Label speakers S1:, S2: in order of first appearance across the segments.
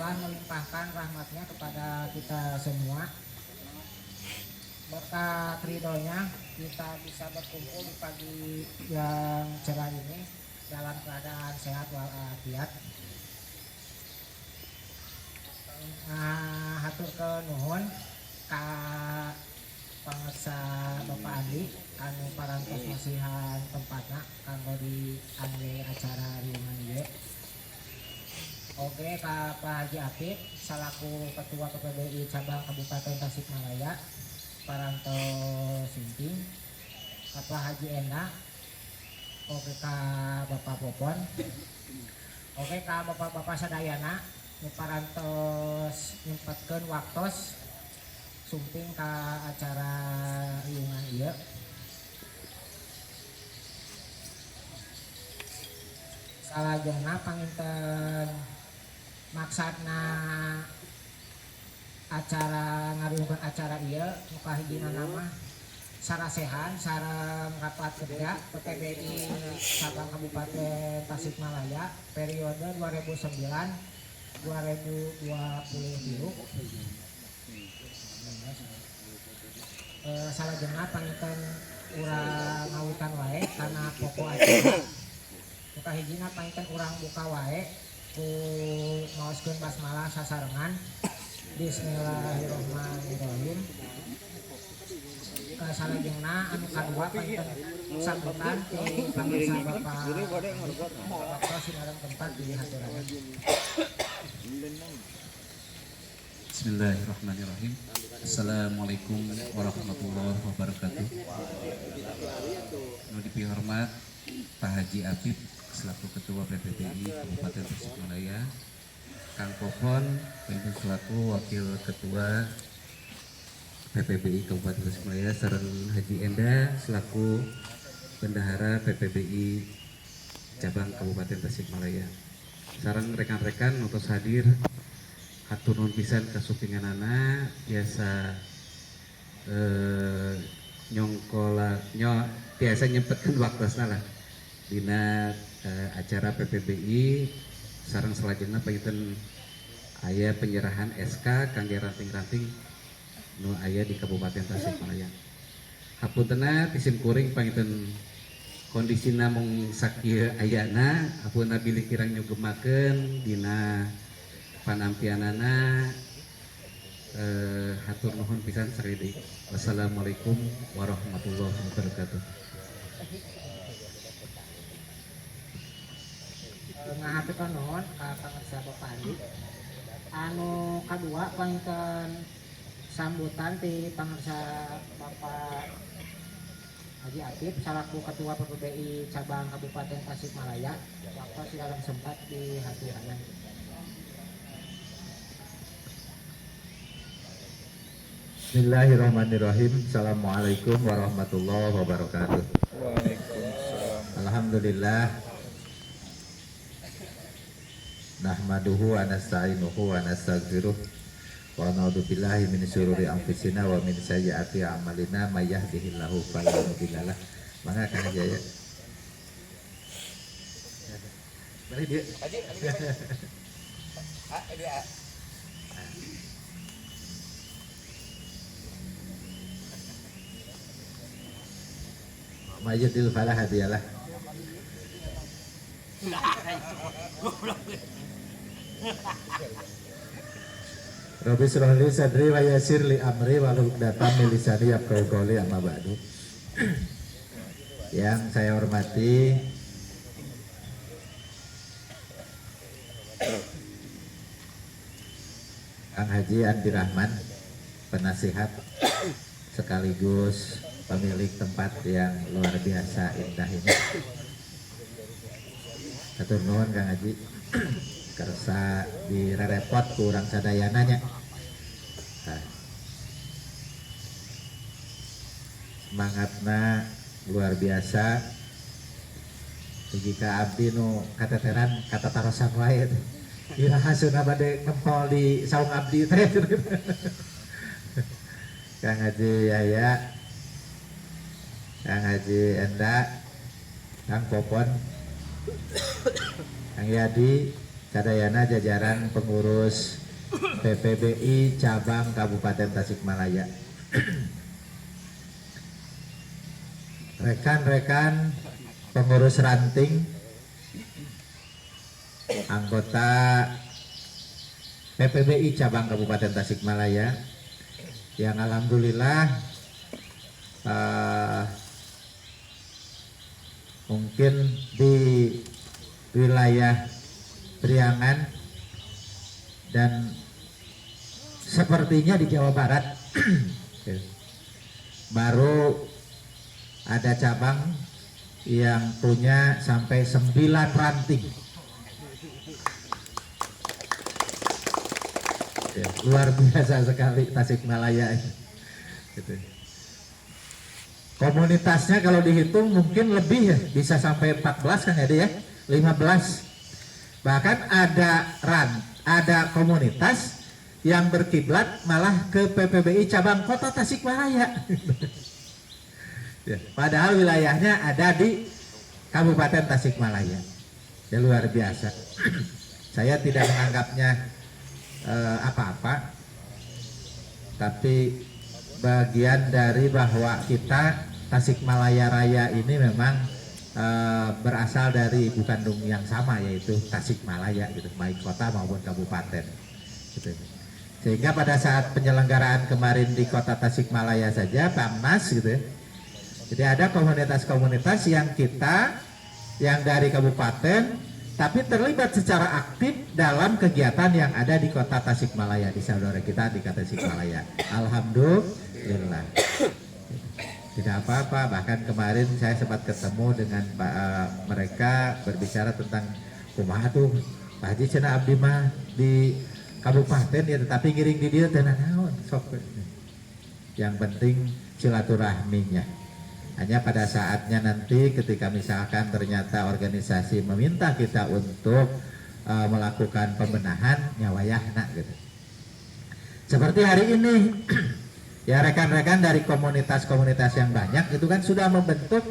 S1: telah melimpahkan rahmatnya kepada kita semua. Berkat ridhonya kita bisa berkumpul di pagi yang cerah ini dalam keadaan sehat walafiat. Hatur ke nuhun ka pangarsa Bapak Andi anu parantos masihan tempatna kanggo di angge acara riungan ieu. Oke, ka Pak Haji Apip salaku Ketua PPBI Cabang Kabupaten Tasikmalaya parantos Simping, Pak Haji Enda, oke ka Bapak Popon, oke ka Bapak-bapak sadayana nu parantos nyempetkeun waktos sumping ka acara riungan ieu. Salajengna panginten maksudna acara ngariungkeun acara ieu nu kahijina nama sarasehan sareng rapat kerja PPBI Cabang Kabupaten Tasikmalaya periode 2009-2020. Salajengna panginten urang ngawitan wae kana pokok acara. Nu kahijina panginten urang buka wae ku maoskeun basmalah sasarengan. Bismillahirrahmanirrahim. Salajengna anu kadua panginten sambutan ti pamirsa Bapak waktu sinareng tempat di haturangan.
S2: Bismillahirrahmanirrahim. Assalamualaikum warahmatullahi wabarakatuh. Nu dipihormat Pak Haji Apip selaku Ketua PPBI Kabupaten Tasikmalaya, Kang Popon selaku Wakil Ketua PPBI Kabupaten Tasikmalaya, sareng Haji Enda selaku Bendahara PPBI Cabang Kabupaten Tasikmalaya. Sareng rekan-rekan nutus hadir, hatur nuhun pisan kasupinganana biasa biasa nyempetkeun waktosna lah dina acara PPBI. Sareng salajengna panginten aya penyerahan SK kangge ranting-ranting nu aya di Kabupaten Tasikmalaya. Hapuntenna pisim kuring panginten kondisina mung sakieu ayana, hapunna bilih kirang nyugemakeun dina panampianana. Hatur nuhun pisan sareng. Wassalamualaikum warahmatullahi wabarakatuh.
S1: Ngahaturkeun nuhun ka pangarsa Bapak Andi. Anu kadua panginten sambutan ti pangarsa Bapak Haji Apip selaku Ketua PPBI Cabang Kabupaten Tasikmalaya waktu sinareng sempat di haturangan.
S3: Bismillahirrahmanirrahim. Assalamualaikum warahmatullahi wabarakatuh.
S4: Waalaikumsalam.
S3: Alhamdulillah. Nahmaduhu wa nasta'inuhu wa nastaghfiruh wa na'udzu billahi min syururi anfusina wa min sayyiati a'malina may yahdihillahu fala mudhillalah. Mangga Kang Jaya. Balik dia. Mayyidil falah hadiyalah. Rabbi shrah li sadri wa yassir li amri wahlul 'uqdatam min lisani yafqahu qawli, amma ba'du. Yang saya hormati Kang Haji Andi Rahman, penasihat sekaligus pemilik tempat yang luar biasa indah ini. Hatur nuhun Kang Haji kersa direrepot kurang sadayananya. Semangatna luar biasa. Jika abdi nu kateteran kata tarosan wae teh. Irahasuna bade ngempol di saung abdi teh. Kang Haji Yaya, Kang Haji Enda, Kang Popon, Kang Yadi, sadayana jajaran pengurus PPBI cabang Kabupaten Tasikmalaya. Rekan-rekan pengurus ranting, anggota PPBI cabang Kabupaten Tasikmalaya yang alhamdulillah mungkin di wilayah Priangan dan sepertinya di Jawa Barat baru ada cabang yang punya sampai 9 ranting. Ya, luar biasa sekali Tasikmalaya ini. Gitu. Komunitasnya kalau dihitung mungkin lebih ya, bisa sampai 14 kan ya, 15. Bahkan ada komunitas yang berkiblat malah ke PPBI cabang Kota Tasikmalaya. Ya, padahal wilayahnya ada di Kabupaten Tasikmalaya. Ya, luar biasa. Saya tidak menganggapnya apa-apa, tapi bagian dari bahwa kita Tasikmalaya Raya ini memang berasal dari ibu kandung yang sama, yaitu Tasikmalaya gitu, baik kota maupun kabupaten gitu. Sehingga pada saat penyelenggaraan kemarin di Kota Tasikmalaya saja Pamnas gitu ya, jadi ada komunitas-komunitas yang dari kabupaten tapi terlibat secara aktif dalam kegiatan yang ada di Kota Tasikmalaya, di saudara kita di Kota Tasikmalaya. Alhamdulillah. Tidak apa-apa, bahkan kemarin saya sempat ketemu dengan mereka berbicara tentang kumaha tuh Pak Haji cenah abdi mah di kabupaten ya, tetapi ngiring di dia teh naon sok. Yang penting silaturahminya. Hanya pada saatnya nanti ketika misalkan ternyata organisasi meminta kita untuk melakukan pembenahan nyawayahna gitu. Seperti hari ini ya, rekan-rekan dari komunitas-komunitas yang banyak itu kan sudah membentuk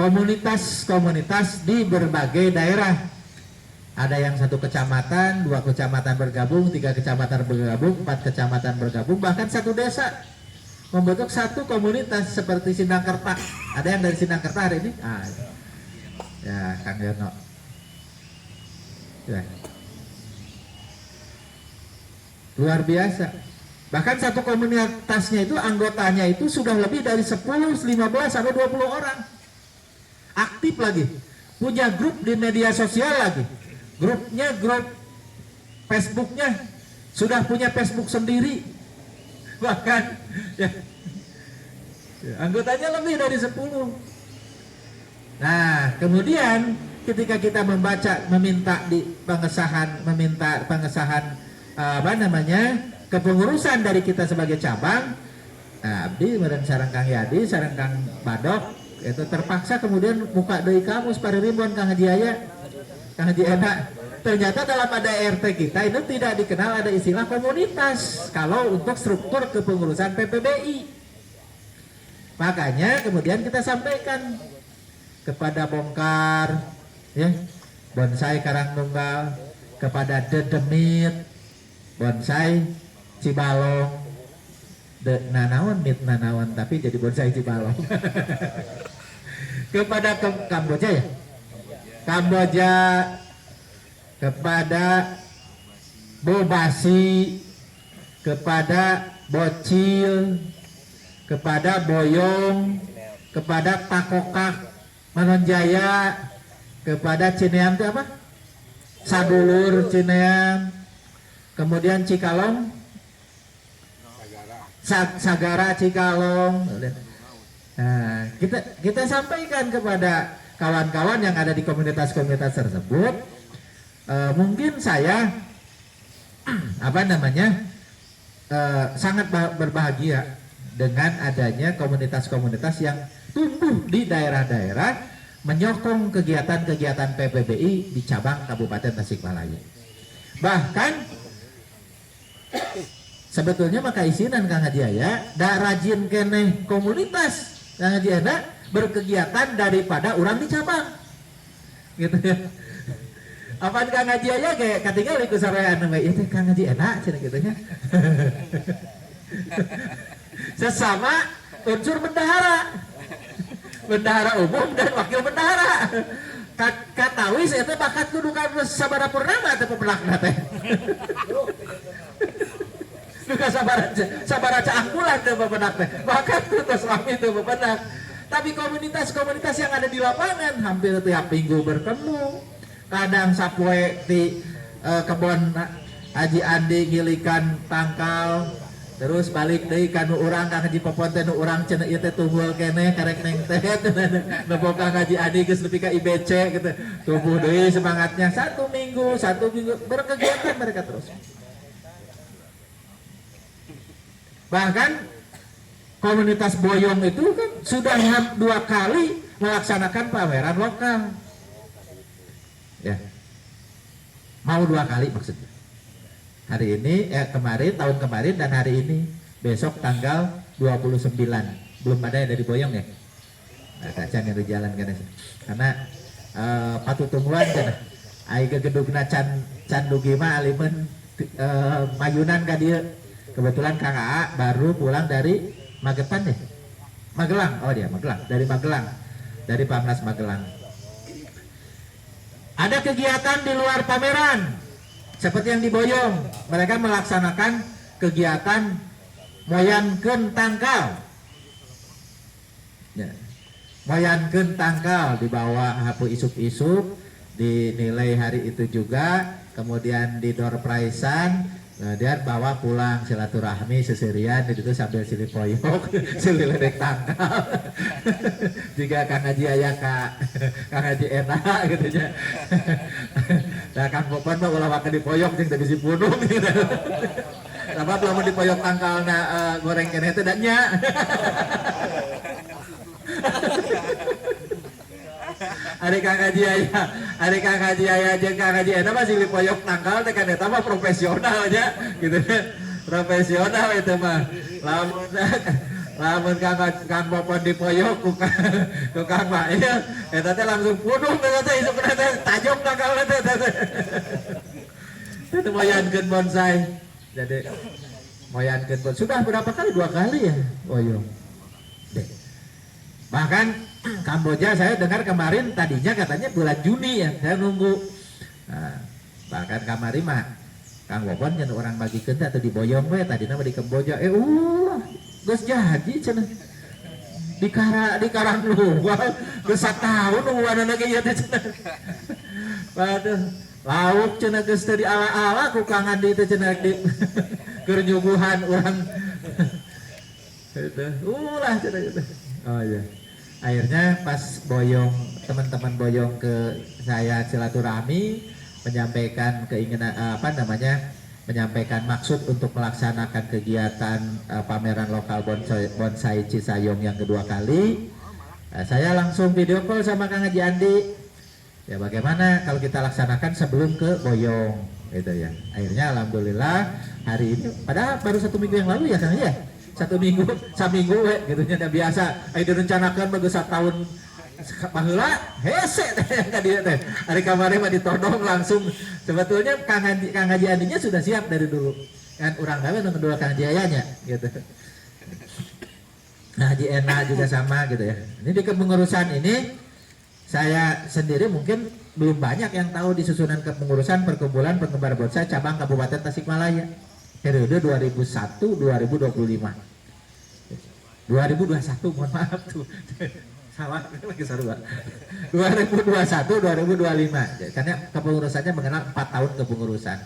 S3: komunitas-komunitas di berbagai daerah. Ada yang 1 kecamatan, 2 kecamatan bergabung, 3 kecamatan bergabung, 4 kecamatan bergabung, bahkan 1 desa membentuk 1 komunitas seperti Sindangkerta. Ada yang dari Sindangkerta hari ini? Ya, Kang Yono. Ya. Luar biasa. Bahkan 1 komunitasnya itu anggotanya itu sudah lebih dari 10, 15 sampai 20 orang. Aktif lagi. Punya grup di media sosial lagi. Grupnya grup Facebooknya sudah punya Facebook sendiri. Bahkan ya, anggotanya lebih dari 10. Nah, kemudian ketika kita meminta pengesahan kepengurusan dari kita sebagai cabang, nah, abdi meureun sareng Kang Yadi, sareng Kang Badok itu terpaksa kemudian buka deui kamus paririmbon Kang Haji Aya, Kang Haji Ena. Ternyata dalam ada RT kita itu tidak dikenal ada istilah komunitas kalau untuk struktur kepengurusan PPBI. Makanya kemudian kita sampaikan kepada Bongkar, ya, Bonsai Karangnunggal, kepada Dedemit, Bonsai Cibalong, mit nanawan tapi jadi Bonsai Cibalong. Kepada Kamboja ya, Kamboja, kepada Bobasi, kepada Bocil, kepada Boyong, kepada Takokak, Manonjaya, kepada Cineam itu apa? Sadulur Cineam, kemudian Cikalong, Sagara Cikalong. Nah, kita sampaikan kepada kawan-kawan yang ada di komunitas-komunitas tersebut. Mungkin saya sangat berbahagia dengan adanya komunitas-komunitas yang tumbuh di daerah-daerah menyokong kegiatan-kegiatan PPBI di cabang Kabupaten Tasikmalaya. Bahkan sebetulnya maka isinan Kang Haji Aya da rajin keneh komunitas Kang Haji Aya berkegiatan daripada orang di cabang gitu ya. Apaan Kang Haji aya ge katinggal iku sarean we ieu teh Kang Haji enak cenah kitu nya. Sesama unsur bendahara. Bendahara umum dan wakil bendahara. Katawi saya teh bakat kudu ka sabara purnama teh pemenangna teh. Duka sabara caangkulan teh pemenang teh. Bakat kudu selami teh pemenang. Tapi komunitas-komunitas yang ada di lapangan hampir tiap minggu bertemu. Kadang sapoe di kebon Haji Andi ngilikan tangkal, terus balik deui ka nu urang Kang Haji Popon teh nu urang cenah ieu teh tunggul keneh karek neng teh nepo Kang Haji Andi geus nepi ka IBC gitu. Tumbuh deui semangatnya satu minggu berkegiatan mereka terus. Bahkan komunitas Boyong itu kan sudah 2 kali melaksanakan pameran lokal. Ya. Mau 2 kali maksudnya. Hari ini, tahun kemarin dan hari ini. Besok tanggal 29. Belum ada yang dari Boyong ya? Nah, kacan yang di jalan kan. Karena patutungguan kan. Ai ke gedugna can dugi mah alimun mayunan ka dieu. Kebetulan Kang Aa baru pulang dari Magetan deh, Magelang, oh dia Magelang, dari Magelang, dari Pamnas Magelang. Ada kegiatan di luar pameran, seperti yang di Boyong, mereka melaksanakan kegiatan moyankeun tangkal. Ya. Moyankeun tangkal dibawa hapu isuk-isuk, dinilai hari itu juga, kemudian di door prize-an. Dia bawa pulang silaturahmi seserian itu sambil silih poyok, silih ledek tangkal. Jika Kang Haji aya Kang Haji enak gitu nya. Nah Kang Popon mah ulah wake dipoyok jeung teu bisi punung gitu. Sabab lamun dipoyok tangkalna goreng keneh teh da nya. Ari Kang Haji aya jeung Kang Haji eta mah silih poyok tangkal teh kan eta mah profesional nya gitu. Profesional itu mah. Lamun Kang Popon dipoyok ku Kang Mail eta teh langsung punung teh isukna teh tajam tangkalna teh. Itu moyankeun bonsai. Jadi moyankeun bonsai sudah berapa kali? 2 kali ya Boyong. Bahkan Kamboja saya dengar kemarin tadinya katanya bulan Juni ya, saya nunggu. Nah, bahkan kemarin mah Kang Popon cenah orang bagikeun teh atuh di Boyong we tadina mah di Kamboja. Geus jadi cenah. Di Karang Luar geus sataun nungguanana ge ieu teh cenah. Waduh, lauk cenah geus teu diala-ala ku Kang Andi teh cenah di keur nyuguhan urang. Itu ulah cenah gitu. Oh iya. Akhirnya pas Boyong, teman-teman Boyong ke saya silaturahmi menyampaikan keinginan menyampaikan maksud untuk melaksanakan kegiatan pameran lokal bonsai Cisayong yang kedua kali. Saya langsung video call sama Kang Haji Andi. Ya bagaimana kalau kita laksanakan sebelum ke Boyong gitu ya. Akhirnya alhamdulillah hari ini padahal baru 1 minggu yang lalu ya Kang ya. 1 minggu, saminggu gitu nya biasa. Ai direncanakan bagus 1 tahun baheula hese teh ka dieu teh. Hari kamari mah ditodong langsung. Sebetulnya Kang Haji Andinya sudah siap dari dulu. Kan urang gawe nu kedua Kang Haji ayanya gitu. Nah Haji Ena juga sama gitu ya. Ini di kepengurusan ini saya sendiri mungkin belum banyak yang tahu di susunan kepengurusan Perkumpulan Penggemar Bonsai cabang Kabupaten Tasikmalaya. Periode 2001-2025 2021 mohon maaf tuh salah lagi sarua 2021-2025 karena kepengurusannya mengenal 4 tahun kepengurusan.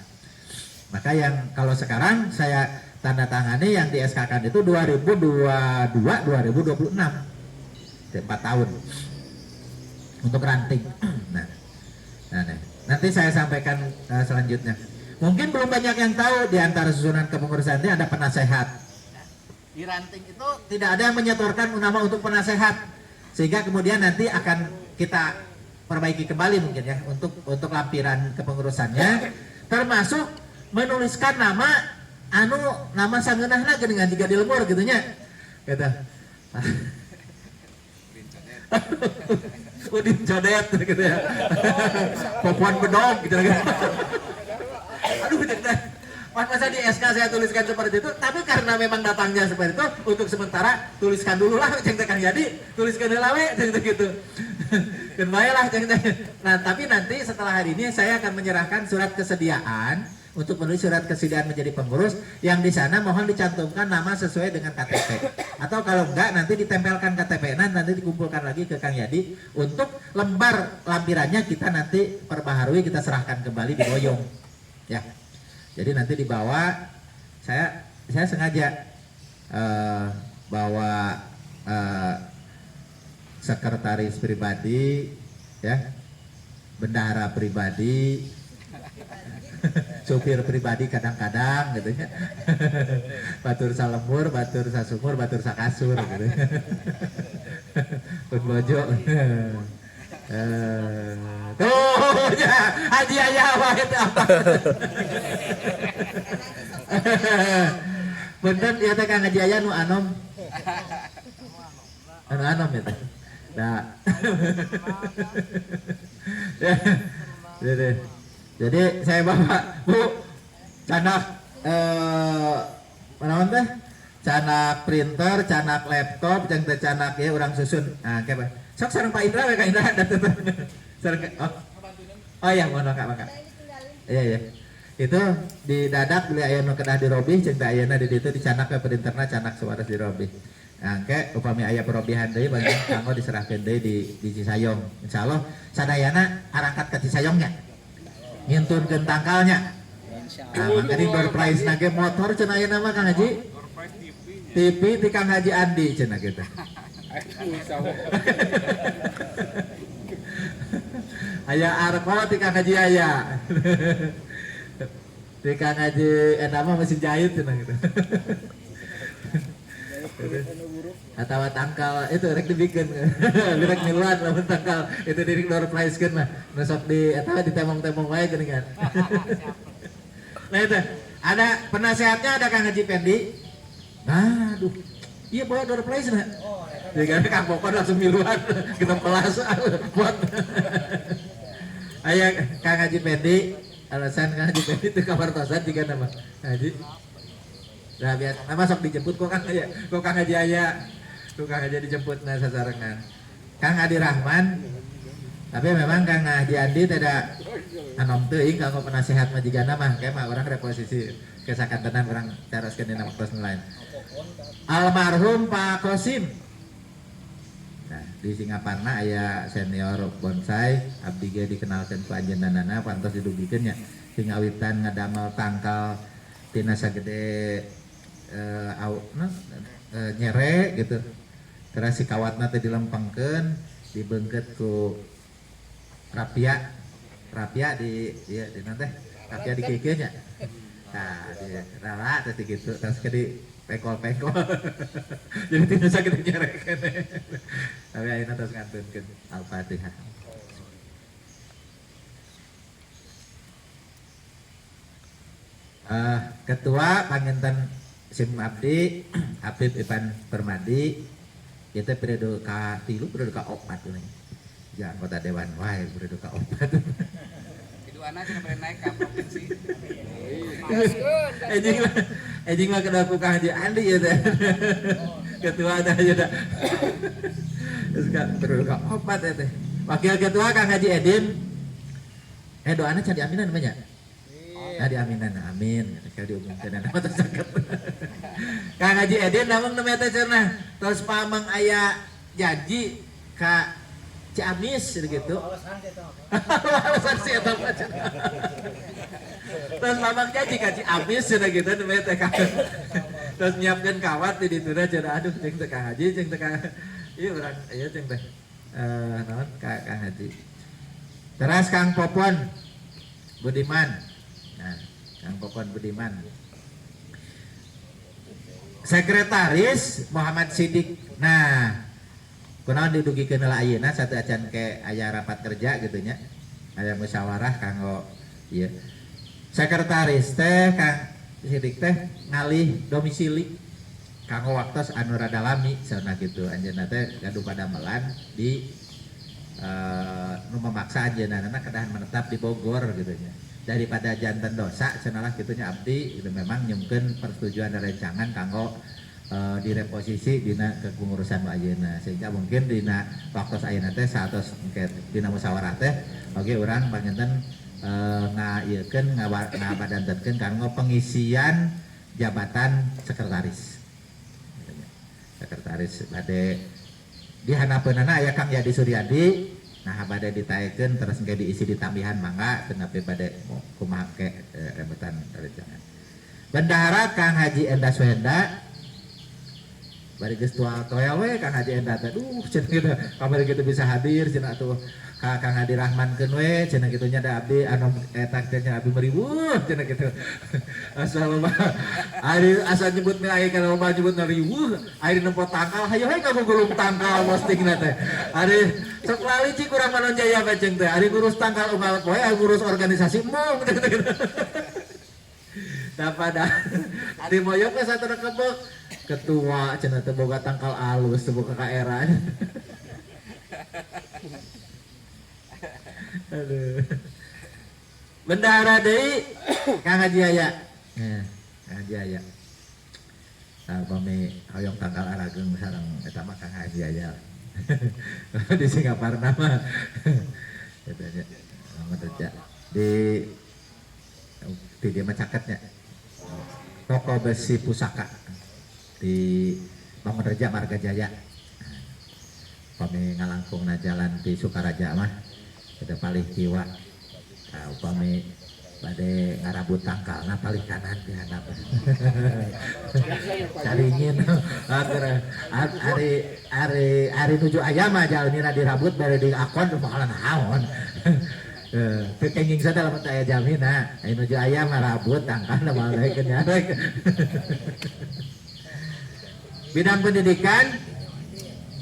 S3: Maka yang kalau sekarang saya tanda tangani yang di SK kan itu 2022-2026 4 tahun untuk ranting. Nah, nanti saya sampaikan selanjutnya. Mungkin belum banyak yang tahu di antara susunan kepengurusan ini ada penasehat. Di ranting itu tidak ada yang menyetorkan nama untuk penasehat, sehingga kemudian nanti akan kita perbaiki kembali mungkin ya untuk lampiran kepengurusannya, termasuk menuliskan nama sangeunahna geuningan jiga di lemur gitunya. Gitu. Udin Codet gitu ya. Popuan bedog gitu kan. Aduh cek masa di SK saya tuliskan seperti itu, tapi karena memang datangnya seperti itu, untuk sementara tuliskan dulu lah ceng Kang Jadi, tuliskan dulu we ceng gitu. Dan baiklah ceng. Nah, tapi nanti setelah hari ini saya akan menyerahkan surat kesediaan untuk menulis surat kesediaan menjadi pengurus, yang di sana mohon dicantumkan nama sesuai dengan KTP. Atau kalau enggak nanti ditempelkan KTP, nanti dikumpulkan lagi ke Kang Yadi untuk lembar lampirannya kita nanti perbaharui, kita serahkan kembali di Boyong. Ya. Jadi nanti dibawa, saya sengaja bawa sekretaris pribadi, ya, bendahara pribadi, supir pribadi kadang-kadang gitu ya. Batur salemur, batur sasumur, batur sakasur gitu. Pun bojo. Tuh ya, Haji Ayah itu apa? Bener ya teh Kang Haji Ayah nu anom. Anu anom ya teh. Nah. Jadi saya bawa Bu canak naon teh? Canak printer, canak laptop, jeung teh canak ya urang susun. Nah, kayak sok sareng Pak Indra we Kak Indra datang. Sareng oh iya mohon Kak. Iya. Itu di dadak beli aya nu kedah dirobih jeung teh ayeuna di ditu dicanak ke printerna canak suares dirobih. Nah, engke upami aya perobihan deui bagi kanggo diserahkeun deui di Cisayong. Insyaallah sadayana arangkat ke Cisayongnya. Ngintunkeun tangkalnya. Nah, mangka di door prize nage motor cenah ayeuna mah Kang Haji. TV di Kang Haji Andi cenah gitu. Aya arko di Kang Haji aya. Di Kang Haji mah mesin jahit cenah gitu. Atau tangkal itu rek dibikin rek miluan lamun tangkal itu di door prize-keun mah nusok di eta ditemong-temong wae geuning kan. Nah itu ada penasehatnya, ada Kang Haji Pendi. Nah, aduh. Iya bawa door prize nah. Jadi Kang Pokon langsung miluan kita pelas buat. Aya Kang Haji Pendi, alasan Kang Haji Pendi itu kabartosan juga nama Haji. Nah biasa, nama sok dijemput kok Kang Haji aya, kok Kang Haji dijemput nah sasarengan. Kang Adi Rahman, tapi memang Kang Haji Andi tidak anom teuing kanggo penasehat majigana mah, kayak mah orang reposisi kesakantenan orang caroskeun dina waktos lain. Almarhum Pak Kosim. Nah, di Singaparna aya senior bonsai, abdi ge dikenalkeun ku anjeunna pantos didugikeun nya. Sing awitan ngadamel tangkal tina sagede nyere gitu. Terus si kawatna teh dilempengkeun, dibeungkeut ku rapia di nanti rapia dikekeun nya. Nah, di rala terus gitu terus ke di pekol. Jadi tidak sakit nyerekeun. Tapi ayeuna terus ngantunkeun Al-Fatihah. Ketua Panginten Sim Abdi Habib Ipan Permadi kita periode K3 periode K4 ini ya anggota dewan wae periode K4
S5: Keduana cenah bere naik ka provinsi
S3: Ejing mah kena ku Kang Haji Andi ya teh ketua ada aja dah terus periode K4 ya teh wakil ketua Kang Haji Edin doana can diaminan namanya nah diaminan amin kalau diumumkan nama tersangkat Kang Haji Edin namun namanya teh cenah terus pamang aya janji ka Ciamis gitu alasan sih eta mah terus pamang janji ka Ciamis cenah gitu namanya teh terus nyiapkeun kawat di ditu cenah aduh jeung teh Kang Haji jeung teh Kang ieu urang ieu jeung teh naon Kang Haji terus Kang Popon Budiman. Nah, Kang Popon Budiman. Sekretaris Muhammad Sidik. Nah, kunaon didugikeun heula ayeuna satu acan ke aya rapat kerja gitu nya. Aya musyawarah kanggo ieu. Sekretaris teh Kang Sidik teh ngalih domisili kanggo waktos anu rada lami sauna kitu. Anjeunna teh gaduh padamelan di nu memaksa anjeunna kedah menetap di Bogor gitu nya. Daripada janten dosa cenah gitunya abdi itu memang nyungkeun persetujuan dan rencangan kanggo direposisi dina kepengurusan ayeuna sehingga mungkin dina waktu ayeuna teh satos engke dina musyawarah teh oge urang panginten ngaiekeun ngabadantetkeun kanggo pengisian jabatan sekretaris. Sekretaris bade dihanapeunana aya Kang Yadi Suryadi, nah bade ditaekeun terus engke diisi ditambihan mangga tenapi bade kumaha ke rebutan rerencangan. Bendahara Kang Haji Endas Wenda bari geus tua toya we Kang Haji Enda teh cenah kitu kamari kitu bisa hadir cenah atuh ka Kang Hadi Rahmankeun we cenah kitu nya da abdi anu eta teh nya abdi meriweuh cenah kitu asal loba ari asal nyebut milai kana loba nyebut riweuh ari nempot tangkal hayu we kamu gulung tangkal postingna teh ari sok lali cik urang Manon Jaya baceng teh ari ngurus tangkal unggal poe ari ngurus organisasi mung dapada ari moyok ke satuna kebek ketua cenah teh boga tangkal alus teh boga kaeran. Aduh. Bendahara deui Kang Haji Aya. Kang Haji Aya. Pami hoyong tangkal arageung sareng eta mah Kang Haji Aya. Di Singapura nama. Katanya ngadeja di dia mah caketnya. Toko besi pusaka di Bangun Reja Marga Jaya. Upami ngalangkung na jalan di Sukaraja mah kita palih kiwa. Upami bade ngarabut tangkalna palih kanan di handap. Caringin ari nuju aya mah jalnina dirabut bade di akon bakalan naon. Kekenging sada lamun aya jamina, aya nuju aya mah rabut tangkalna balik nyarek. Bidang pendidikan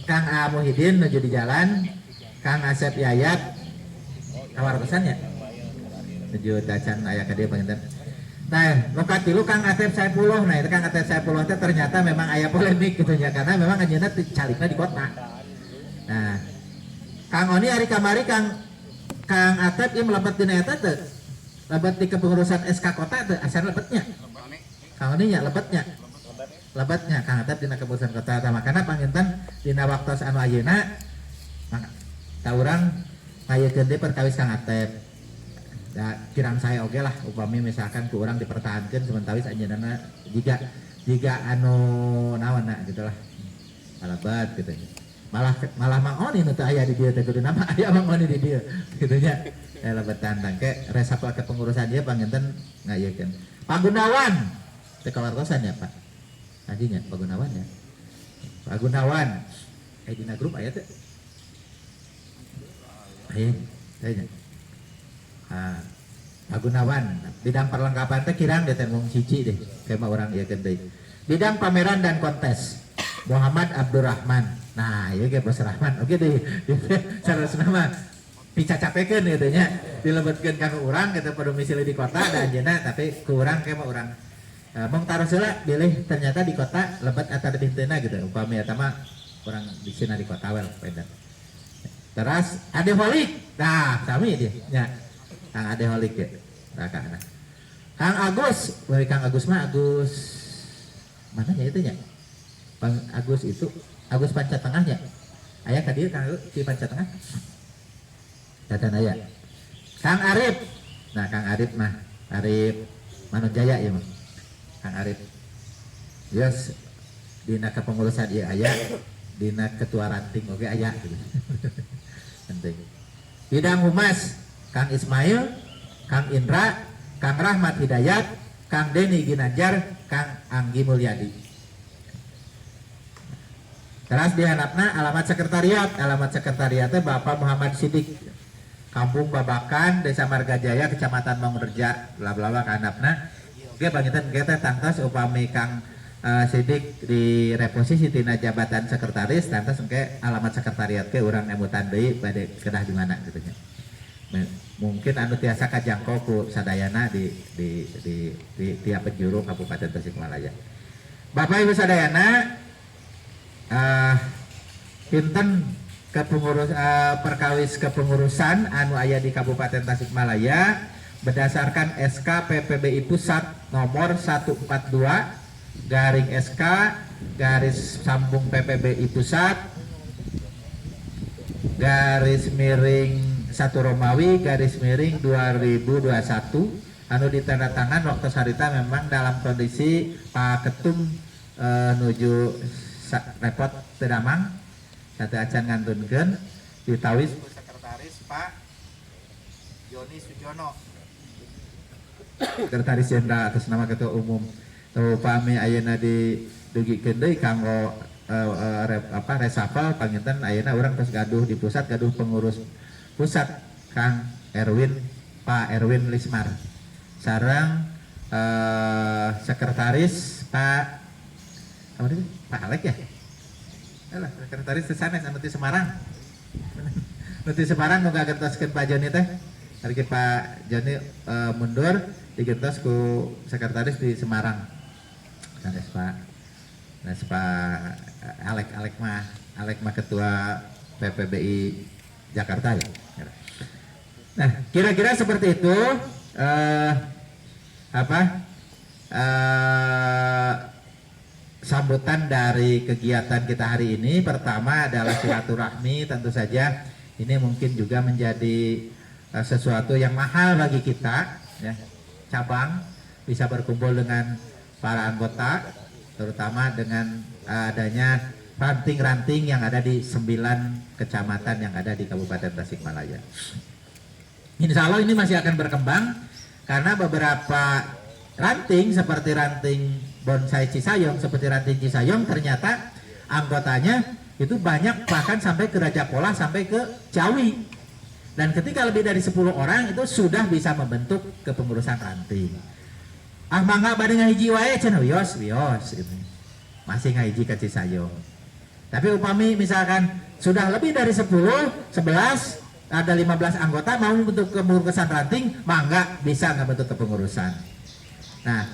S3: Kang A. Muhyiddin nuju di jalan, Kang Asep Yayat awar pesannya nuju dacan aya ka dieu panginten. Nah, nu katilu Kang Atep Saipullah, nah itu Kang Atep Saipullah teh ternyata memang aya polemik gitu nya karena memang anjeunna calikna di kota. Nah, Kang Oni hari kamari Kang Atep ieu mlebet dina eta teh. Lebet di kepengurusan SK kota teh asal lebetnya. Kang Oni nya lebatnya Kang Atep dina kepengurusan kota tah makana panginten dina waktos anu ayeuna ta urang ngayekeun deui perkawis Kang Atep. Ya kirang saya oge lah upami misalkan ku urang dipertahankeun sementawis anjeunna jiga anu naonna gitu lah. Malabat gitu. Malah Mang Oni nu teu aya di dieu teh kudu nama aya Mang Oni di dieu kitu nya. Lebetan tangke resapel kepengurusan dia panginten ngayekeun. Pak Gunawan teh kawartosan ya Pak. Tadinya Pak Gunawan ya. Pak Gunawan dina grup aya teh. Aya tanya. Pak Gunawan bidang perlengkapan teh kirang dia teh mung hiji deh kema urang ieukeun deui. Bidang pameran dan kontes Muhammad Abdurrahman. Nah, ieu ge Bos Rahman oge deui. Sarasna mah dicacapekeun kitu nya, dilebetkeun ka urang kitu domisili di kota da anjeunna tapi ku urang kema urang mong taruh heula bilih ternyata di kota lebet eta lebih teuna gitu. Upami eta mah urang di sini di kota wel peda. Terus Ade Holik. Nah, sami dia nya. Kang Ade Holik ya. Rakana. Kang Agus, bari Kang Agus mah Agus mana nya itu nya? Bang Agus itu Agus Panca Tengahnya. Aya ka dieu Kang Agus di Panca Tengah. Datan aya. Kang Arif. Nah, Kang Arif mah Arif Manon Jaya ya mah. Kang Arif. Yes. Dina kepengurusan ieu aya, dina ketua ranting oge aya gitu. Penting. Bidang humas Kang Ismail, Kang Indra, Kang Rahmat Hidayat, Kang Deni Ginanjar, Kang Anggi Mulyadi. Terus dihandapna alamat sekretariatnya Bapak Muhammad Sidik, Kampung Babakan, Desa Marga Jaya, Kecamatan Mangunreja, bla bla bla handapna. Oke panginten kita tangtos upami Kang Sidik di reposisi tina jabatan sekretaris tangtos engke alamat sekretariat ke urang emutan deui bade kedah di mana gitu nya. Mungkin anu tiasa kajangkau ku sadayana di tiap penjuru Kabupaten Tasikmalaya. Bapak Ibu sadayana pinten perkawis kepengurusan anu aya di Kabupaten Tasikmalaya berdasarkan SK PPBI Pusat nomor 142 garing SK garis sambung PPBI Pusat garis miring 1 Romawi garis miring 2021 anu ditandatangan waktu sarita memang dalam kondisi Pak Ketum nuju repot terdamang satu acan ngantunkeun ditawis ku sekretaris Pak Joni Sujono sekretaris jenderal atas nama ketua umum tuh pami ayeuna didugikeun deui kanggo resapel panginten ayeuna urang tos gaduh di pusat gaduh pengurus pusat Kang Erwin Pak Erwin Lismar sareng sekretaris Pak apa itu Pak Alek ya lah sekretaris sanes anu ti Semarang nu ti Semarang nu ngagentoskeun Pak Joni teh hari Pak Joni mundur digentos ku sekretaris di Semarang sanes Pak Alek mah ketua PPBI Jakarta ya. Nah kira-kira seperti itu sambutan dari kegiatan kita hari ini. Pertama adalah silaturahmi, tentu saja ini mungkin juga menjadi sesuatu yang mahal bagi kita ya. Cabang bisa berkumpul dengan para anggota, terutama dengan adanya ranting-ranting yang ada di 9 kecamatan yang ada di Kabupaten Tasikmalaya. Insya Allah ini masih akan berkembang karena beberapa ranting seperti ranting bonsai Cisayong, seperti ranting Cisayong ternyata anggotanya itu banyak, bahkan sampai ke Raja Pola, sampai ke Ciawi. Dan ketika lebih dari 10 orang itu sudah bisa membentuk kepengurusan ranting. Ah mangga bade ngahiji wae cenah wios gitu. Masih ngahiji ke Cisayong. Tapi upami misalkan sudah lebih dari 10, 11, ada 15 anggota mau membentuk kepengurusan ranting, mangga bisa ngebentuk kepengurusan. Nah,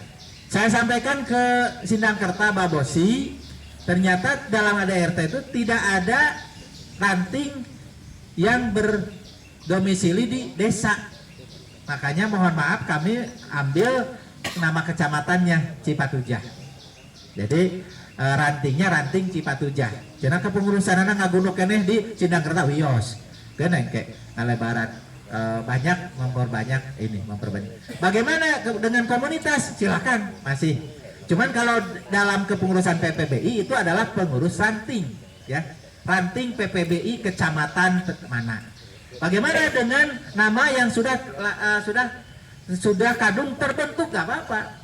S3: saya sampaikan ke Sindangkerta Babosi, ternyata dalam ADRT itu tidak ada ranting yang berdomisili di desa. Makanya mohon maaf kami ambil nama kecamatannya Cipatujah. Jadi rantingnya ranting Cipatujah. Jangan kepengurusan ngagunuk keneh di Sindangkerta wios. Keneh ke ngalebaran. Banyak memperbanyak. Bagaimana dengan komunitas? Silakan masih. Cuman kalau dalam kepengurusan PPBI itu adalah pengurus ranting, ya. Ranting PPBI kecamatan mana. Bagaimana dengan nama yang sudah kadung terbentuk? Gak apa-apa.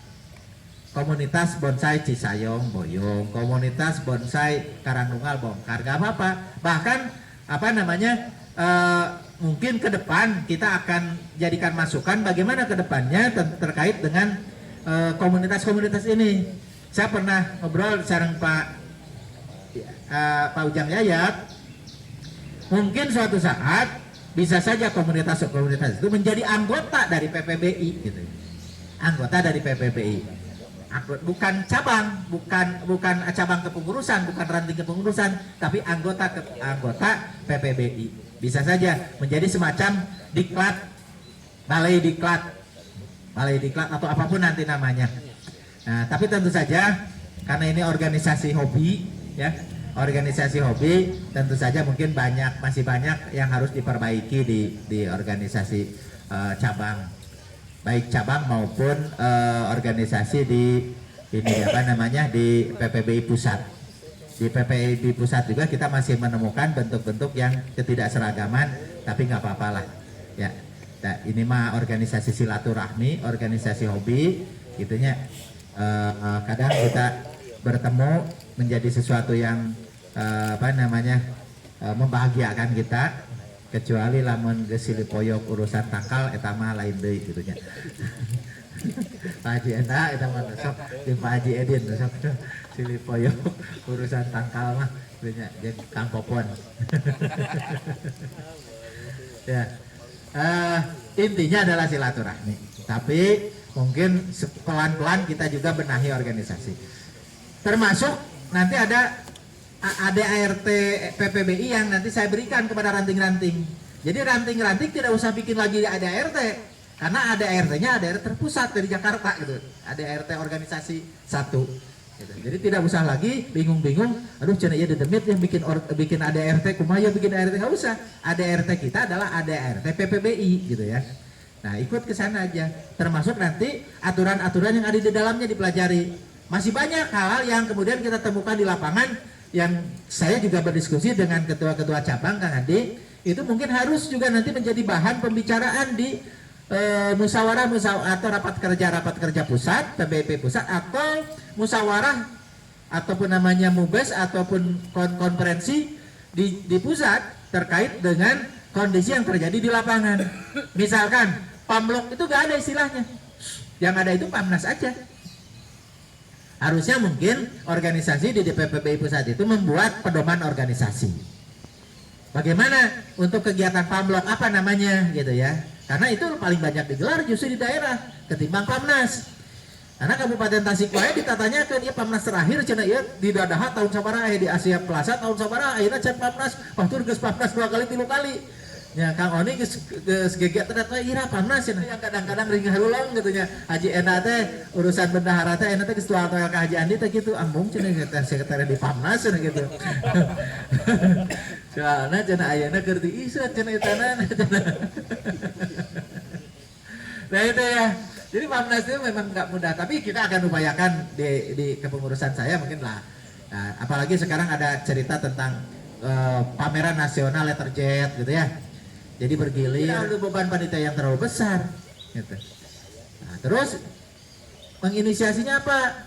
S3: Komunitas bonsai Cisayong Boyong, komunitas bonsai Karangtunggal Bongkar, gak apa-apa. Bahkan mungkin ke depan kita akan jadikan masukan bagaimana ke depannya terkait dengan komunitas-komunitas ini. Saya pernah ngobrol sareng Pak Ujang Yayat, mungkin suatu saat bisa saja komunitas-komunitas itu menjadi anggota dari PPBI gitu. Anggota dari PPBI. Bukan cabang, bukan cabang kepengurusan, bukan ranting kepengurusan, tapi anggota PPBI. Bisa saja menjadi semacam diklat, balai diklat atau apapun nanti namanya. Nah, tapi tentu saja karena ini organisasi hobi, ya, organisasi hobi, tentu saja mungkin masih banyak yang harus diperbaiki di organisasi cabang, baik cabang maupun organisasi di PPBI pusat. Di PPBI pusat juga kita masih menemukan bentuk-bentuk yang ketidakseragaman, tapi nggak apa-apa lah, ya. Nah, ini mah organisasi silaturahmi, organisasi hobi, gitunya. Kadang kita bertemu menjadi sesuatu yang membahagiakan kita, kecuali lamun gesilipoyok urusan tangkal etama lain deui gitunya. Pak Haji eta mah sok di Pak Haji Edin sok silipoyok urusan tangkal mah gitunya jeung Kang Popon. Ya. Intinya adalah silaturahmi. Tapi mungkin pelan-pelan kita juga benahi organisasi. Termasuk nanti ada ADART PPBI yang nanti saya berikan kepada ranting-ranting. Jadi ranting-ranting tidak usah bikin lagi ADART, karena ADART-nya ADART terpusat dari Jakarta gitu. ADART organisasi 1. Gitu. Jadi tidak usah lagi bingung-bingung, aduh cenah ieu dedemit yang bikin ADART kumaha bikin ADART, nggak usah. ADART kita adalah ADART PPBI gitu ya. Nah, ikut ke sana aja. Termasuk nanti aturan-aturan yang ada di dalamnya dipelajari. Masih banyak hal yang kemudian kita temukan di lapangan yang saya juga berdiskusi dengan ketua-ketua cabang Kang Ade, itu mungkin harus juga nanti menjadi bahan pembicaraan di musyawarah atau rapat kerja pusat, PBB pusat, atau musyawarah ataupun namanya mubes ataupun konferensi di pusat terkait dengan kondisi yang terjadi di lapangan. Misalkan Pamlok itu gak ada istilahnya, yang ada itu Pamnas aja. Harusnya mungkin organisasi di DPPBI pusat itu membuat pedoman organisasi. Bagaimana untuk kegiatan Pamlok apa namanya gitu ya. Karena itu paling banyak digelar justru di daerah ketimbang Pamnas. Karena Kabupaten Tasikmalaya ditatanya ke dia Pamnas terakhir cenah ieu di Dadaha tahun sabaraha di Asia Plaza tahun sabaraha ayeuna can Pamnas, batur geus Pamnas 2 kali 3 kali. Ya Kang Oni geus geget ternyata ira Pamnas cenah yang kadang-kadang ring harulong gitu nya. Haji Ena teh urusan bendahara teh ena teh geus tual ka Haji Andi teh kitu ambung cenah sekretari di Pamnas cenah gitu. Soalnya cenah ayeuna keur diisut cenah itana cenah. Nah itu ya. Jadi Pamnas itu memang nggak mudah, tapi kita akan upayakan di kepengurusan saya mungkin lah. Nah, apalagi sekarang ada cerita tentang pameran nasional letterjet gitu ya. Jadi bergilir, ada beban panitia yang terlalu besar. Gitu. Nah, terus menginisiasinya apa?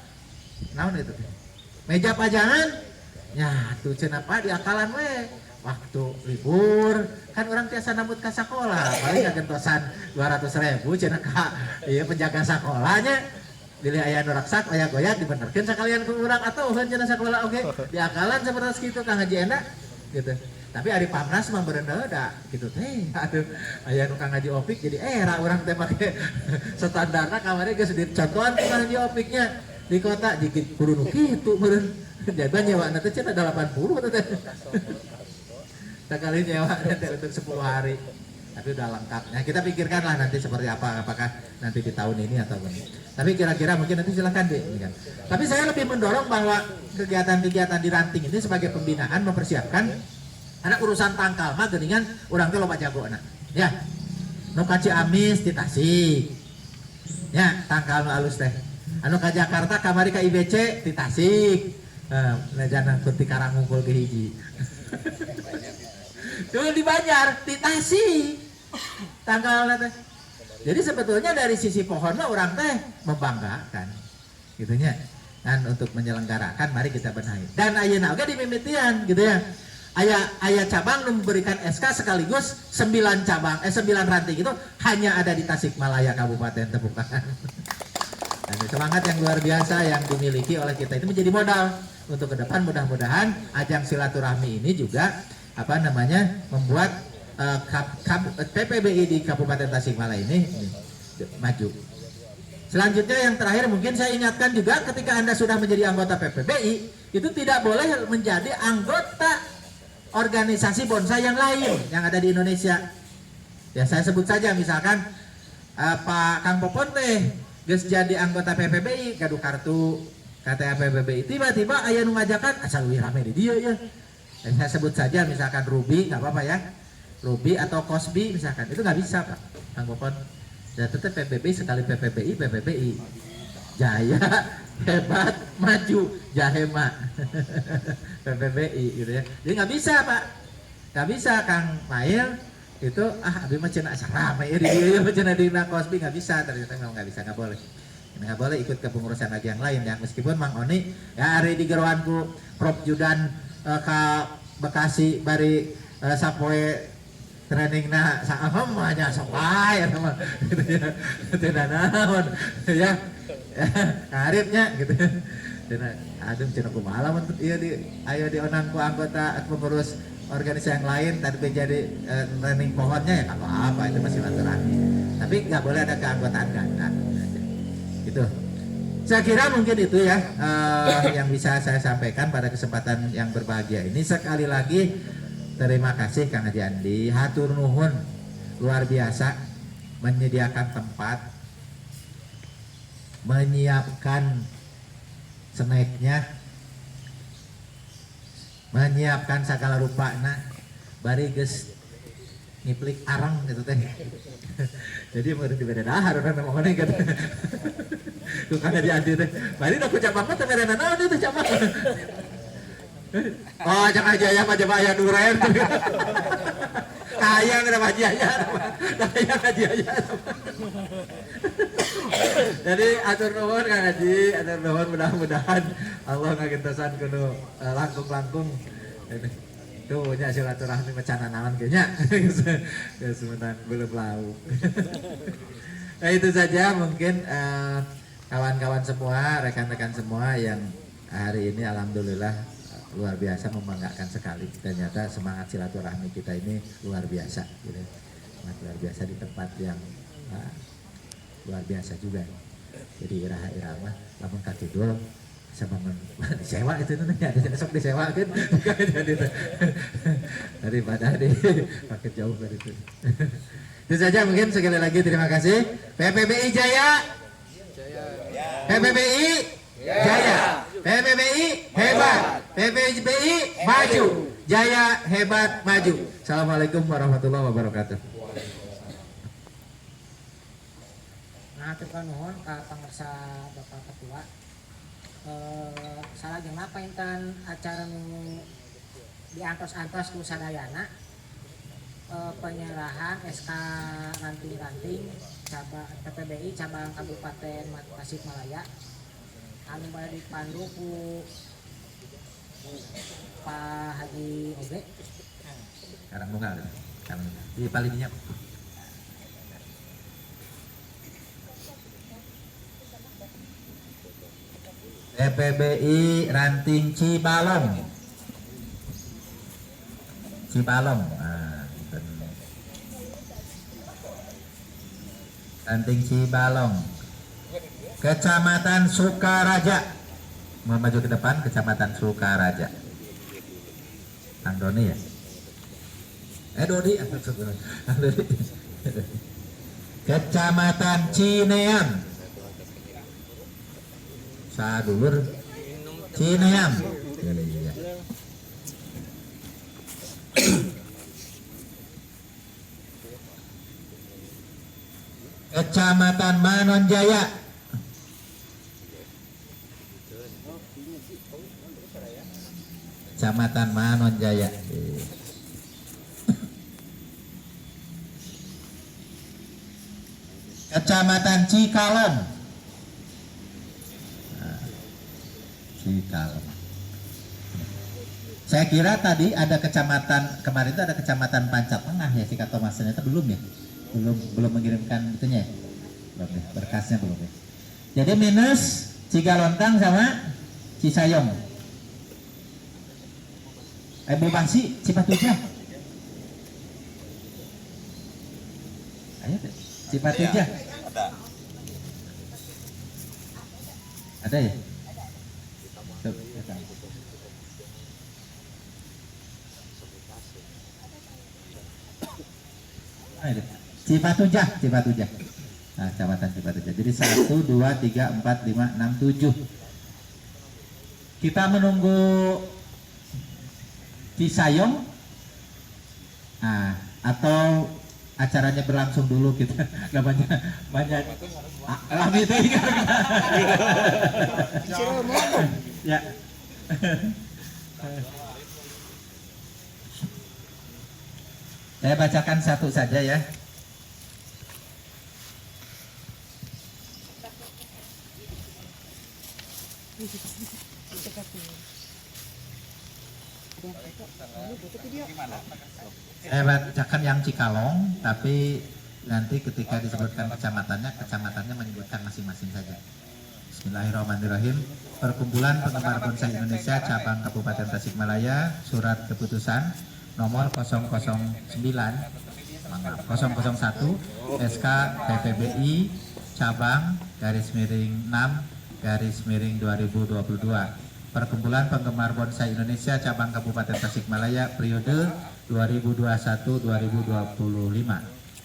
S3: Naon itu? Meja pajangan? Ya tuh cenah apa di akalan we. Waktu libur kan orang tiasa nambut ke sekolah paling ngagentosan 200.000 cenah ka ieu penjaga sekolahnya pilih aya nu raksak aya goyak dibenerkeun sakalian ku urang atau ulun cenah sekolah oge diakalan sapertos kitu Kang Haji Ena gitu. Tapi ari Pamnas mah bereneu da gitu teh. Aduh aya nu Kang Haji Opik jadi era urang teh make standarna kamari geus dicontohan Kang Haji Opiknya di kota dikit kudu nu kitu meureun jaban nyewana teh cenah 80 teh. Sekali nyewa untuk 10 hari, tapi udah lengkap. Nah kita pikirkanlah nanti seperti apa, apakah nanti di tahun ini atau belum. Tapi kira-kira mungkin nanti silakan deh. Tapi saya lebih mendorong bahwa kegiatan-kegiatan di ranting ini sebagai pembinaan mempersiapkan anak urusan tangkal mah geningan urang teh loba jago anak. Ya, nu ka Ciamis di Tasik. Ya, tangkal nu alus teh. Anu ka Jakarta kamari ka IBC di Tasik. Nah jangan kunti karang ngumpul ke hiji. Dulu di Banjar, di Tasik tanggal teh. Jadi sebetulnya dari sisi pohonnya orang teh membanggakan, gitunya. Dan untuk menyelenggarakan, mari kita benahi. Dan ayeuna oge di mimitian, gitu ya. Aya cabang memberikan SK sekaligus 9 cabang, 9 ranting itu hanya ada di Tasikmalaya Kabupaten Tepukan. Dan semangat yang luar biasa yang dimiliki oleh kita itu menjadi modal untuk ke depan. Mudah-mudahan ajang silaturahmi ini juga membuat PPBI di Kabupaten Tasikmalaya ini maju. Selanjutnya yang terakhir mungkin saya ingatkan juga ketika Anda sudah menjadi anggota PPBI itu tidak boleh menjadi anggota organisasi bonsai yang lain yang ada di Indonesia. Ya saya sebut saja misalkan Pak Kang Popon teh geus jadi anggota PPBI gaduh kartu KTA PPBI tiba-tiba aya nu ngajakan asal leuwih rame di dieu ya. Dan saya sebut saja misalkan Ruby, nggak apa-apa ya, Ruby atau Cosby misalkan, itu nggak bisa Pak, Kang Popon. Ya tetap PBBI sekali PPBI, jaya, hebat, maju, jahema, PPBI gitu ya. Jadi nggak bisa Pak, nggak bisa Kang Mail itu abi mah cenah asa rame ya di cenah dina Cosby nggak bisa, ternyata memang nggak bisa, nggak boleh. Nggak boleh ikut kepengurusan lagi yang lain ya, meskipun Mang Oni ya hari di geroanku Prof Judan ka Bekasi bari sapoe training na saahom aja sok wae eta mah gitu ya. Teu naon ya. Karibnya gitu. Cenah aduh cenah kumaha lamun ieu aya dionang ku anggota pengurus organisasi yang lain tadi jadi training pohonnya ya enggak apa-apa itu masih silaturahmi. Tapi enggak boleh ada keanggotaan ganda. Gitu. Saya kira mungkin itu ya yang bisa saya sampaikan pada kesempatan yang berbahagia ini. Sekali lagi terima kasih Kang Haji Andi, hatur nuhun luar biasa menyediakan tempat, menyiapkan snacknya, menyiapkan segala rupana, bari geus ngiplik arang gitu teh. Jadi mau dibeda dahar orang ngomongnya kan. Tuh kan jadi Andi teh. Bari aku cabang mah teh merena naon itu cabang. Oh, jangan aja ya mah aya duren. Hayang ada Haji Aya. Hayang Haji Aya. Jadi atur nuhun Kang Haji, atur nuhun mudah-mudahan Allah ngagintosan kudu langkung-langkung. Tuh nya silaturahmi macana naon ge nya. Geus menang belum lau. Nah itu saja mungkin kawan-kawan semua, rekan-rekan semua yang hari ini alhamdulillah luar biasa membanggakan sekali. Ternyata semangat silaturahmi kita ini luar biasa gitu. Luar biasa di tempat yang luar biasa juga. Jadi iraha-irama lamun katidul bangun disewa itu nanti ada sok disewa kan jadi daripada pakai jauh dari itu. Itu saja mungkin, sekali lagi terima kasih. PPBI Jaya, PPBI Jaya, PPBI hebat, PPBI maju, Jaya hebat maju. Assalamualaikum warahmatullahi wabarakatuh.
S1: Nah, kita nuhun ka pangarsa Bapak Ketua. Salah jeung apa intan acara nu diantos-antos ku sadayana, penyerahan SK ranting-ranting cabang PPBI cabang Kabupaten Tasikmalaya anu bade dipandu ku Pak Haji Oge.
S3: Sekarang bunga kan di palingnya. PPBI Ranting Cibalong. Cibalong. Ranting Cibalong. Kecamatan Sukaraja. Mau maju ke depan, Kecamatan Sukaraja. Kang Doni ya? Dodi. Kecamatan Cineam. Sadulur Cineam. Iya. Kecamatan Manonjaya. Kecamatan Manonjaya. Kecamatan Cikalong. Cikalong. Saya kira tadi ada kecamatan, kemarin itu ada kecamatan Pancat Tengah ya, si Kak Thomas, ternyata belum ya, belum mengirimkan itunya ya, belum ya, berkasnya belum ya. Jadi minus Cigalontang sama Cisayong. Bubasi Cipatujah. Ayo deh, Cipatujah. Ada ya? Tuh, Cipatujah. Nah, Kecamatan Cipatujah. Jadi 1, 2, 3, 4, 5, 6, 7. Kita menunggu Cisayong. Nah, atau acaranya berlangsung dulu kita. Gak banyak. Lami itu ya. Saya bacakan satu saja ya. Saya bacakan yang Cikalong, tapi nanti ketika disebutkan kecamatannya menyebutkan masing-masing saja. Bismillahirrahmanirrahim. Perkumpulan Penggemar Bonsai Indonesia Cabang Kabupaten Tasikmalaya, surat keputusan nomor 001 SK PPBI Cabang _6 /2022. Perkumpulan Penggemar Bonsai Indonesia Cabang Kabupaten Tasikmalaya periode 2021-2025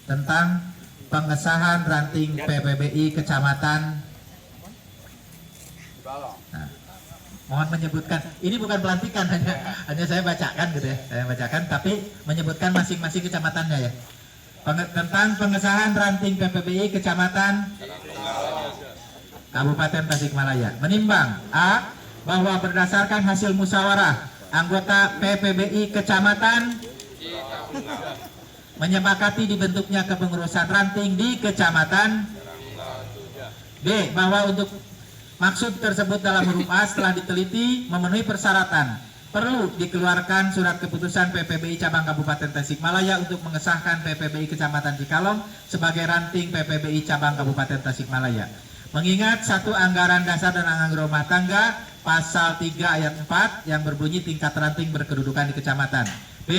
S3: tentang pengesahan ranting PPBI Kecamatan. Nah, mohon menyebutkan, ini bukan pelantikan, hanya saya bacakan gitu ya, saya bacakan, tapi menyebutkan masing-masing kecamatannya ya. Tentang pengesahan ranting PPBI Kecamatan Kabupaten Tasikmalaya. Menimbang A, bahwa berdasarkan hasil musyawarah anggota PPBI Kecamatan menyepakati dibentuknya kepengurusan ranting di kecamatan. B, bahwa untuk maksud tersebut dalam huruf A setelah diteliti memenuhi persyaratan, perlu dikeluarkan surat keputusan PPBI Cabang Kabupaten Tasikmalaya untuk mengesahkan PPBI Kecamatan Cikalong sebagai ranting PPBI Cabang Kabupaten Tasikmalaya. Mengingat satu anggaran dasar dan anggaran rumah tangga pasal 3 ayat 4 yang berbunyi tingkat ranting berkedudukan di kecamatan. B,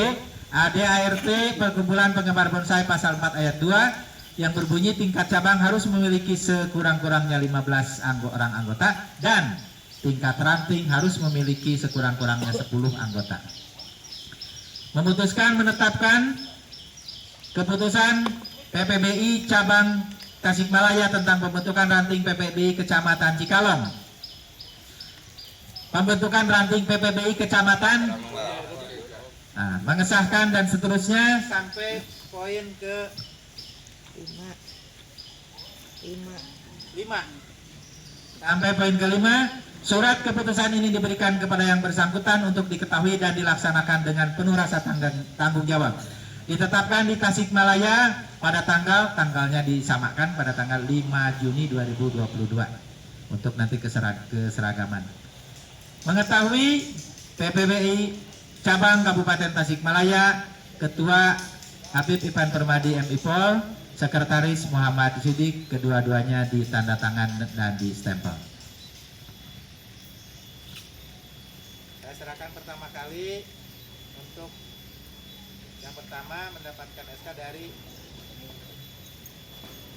S3: ADART Perkumpulan Penggemar Bonsai pasal 4 ayat 2 yang berbunyi tingkat cabang harus memiliki sekurang-kurangnya 15 orang anggota dan tingkat ranting harus memiliki sekurang-kurangnya 10 anggota. Memutuskan menetapkan keputusan PPBI Cabang Tasikmalaya tentang pembentukan ranting PPBI Kecamatan Cikalong. Pembentukan ranting PPBI Kecamatan, mengesahkan dan seterusnya sampai poin ke 5. Sampai poin ke-5, surat keputusan ini diberikan kepada yang bersangkutan untuk diketahui dan dilaksanakan dengan penuh rasa tanggung jawab. Ditetapkan di Tasikmalaya pada tanggalnya disamakan pada tanggal 5 Juni 2022 untuk nanti keseragaman. Mengetahui PPBI Cabang Kabupaten Tasikmalaya, Ketua Habib Ivan Permadi MIPOL, Sekretaris Muhammad Sidik, kedua-duanya ditanda tangan dan di stempel. Saya serahkan pertama kali untuk yang pertama mendapatkan SK dari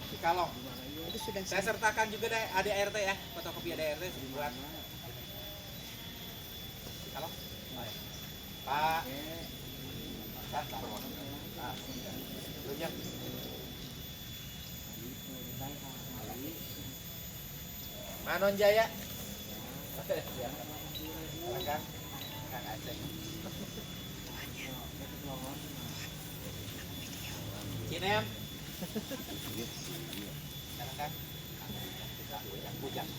S3: Cikalong. Saya sertakan juga deh ADART ya, fotokopi ADART buat Cikalong. Pak Manon Jaya. Silakan. Kang Aceh. Cinem. Silakan. Bujang.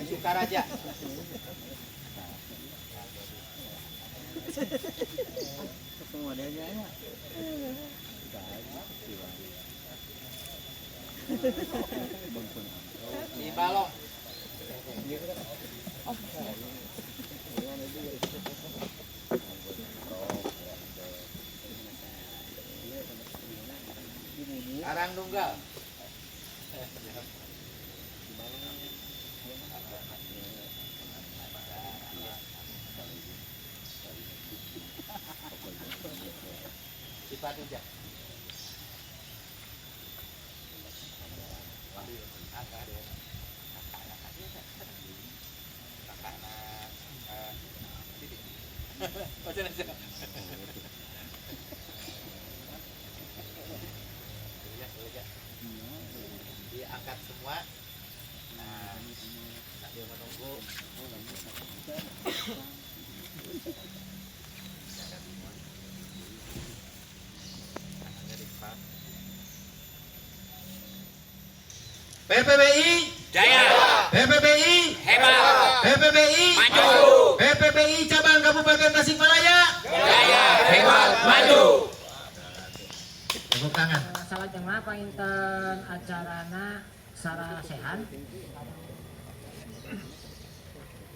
S3: Sukaraja. Di Balong. Karangtunggal. Cipatujah. Diangkat semua. Nah, sambil menunggu. PPBI Jaya, PPBI hebat, PPBI maju, PPBI Cabang Kabupaten Tasikmalaya Jaya, hebat, maju. Tepuk tangan.
S1: Salah jemaah panginten acarana secara sehat.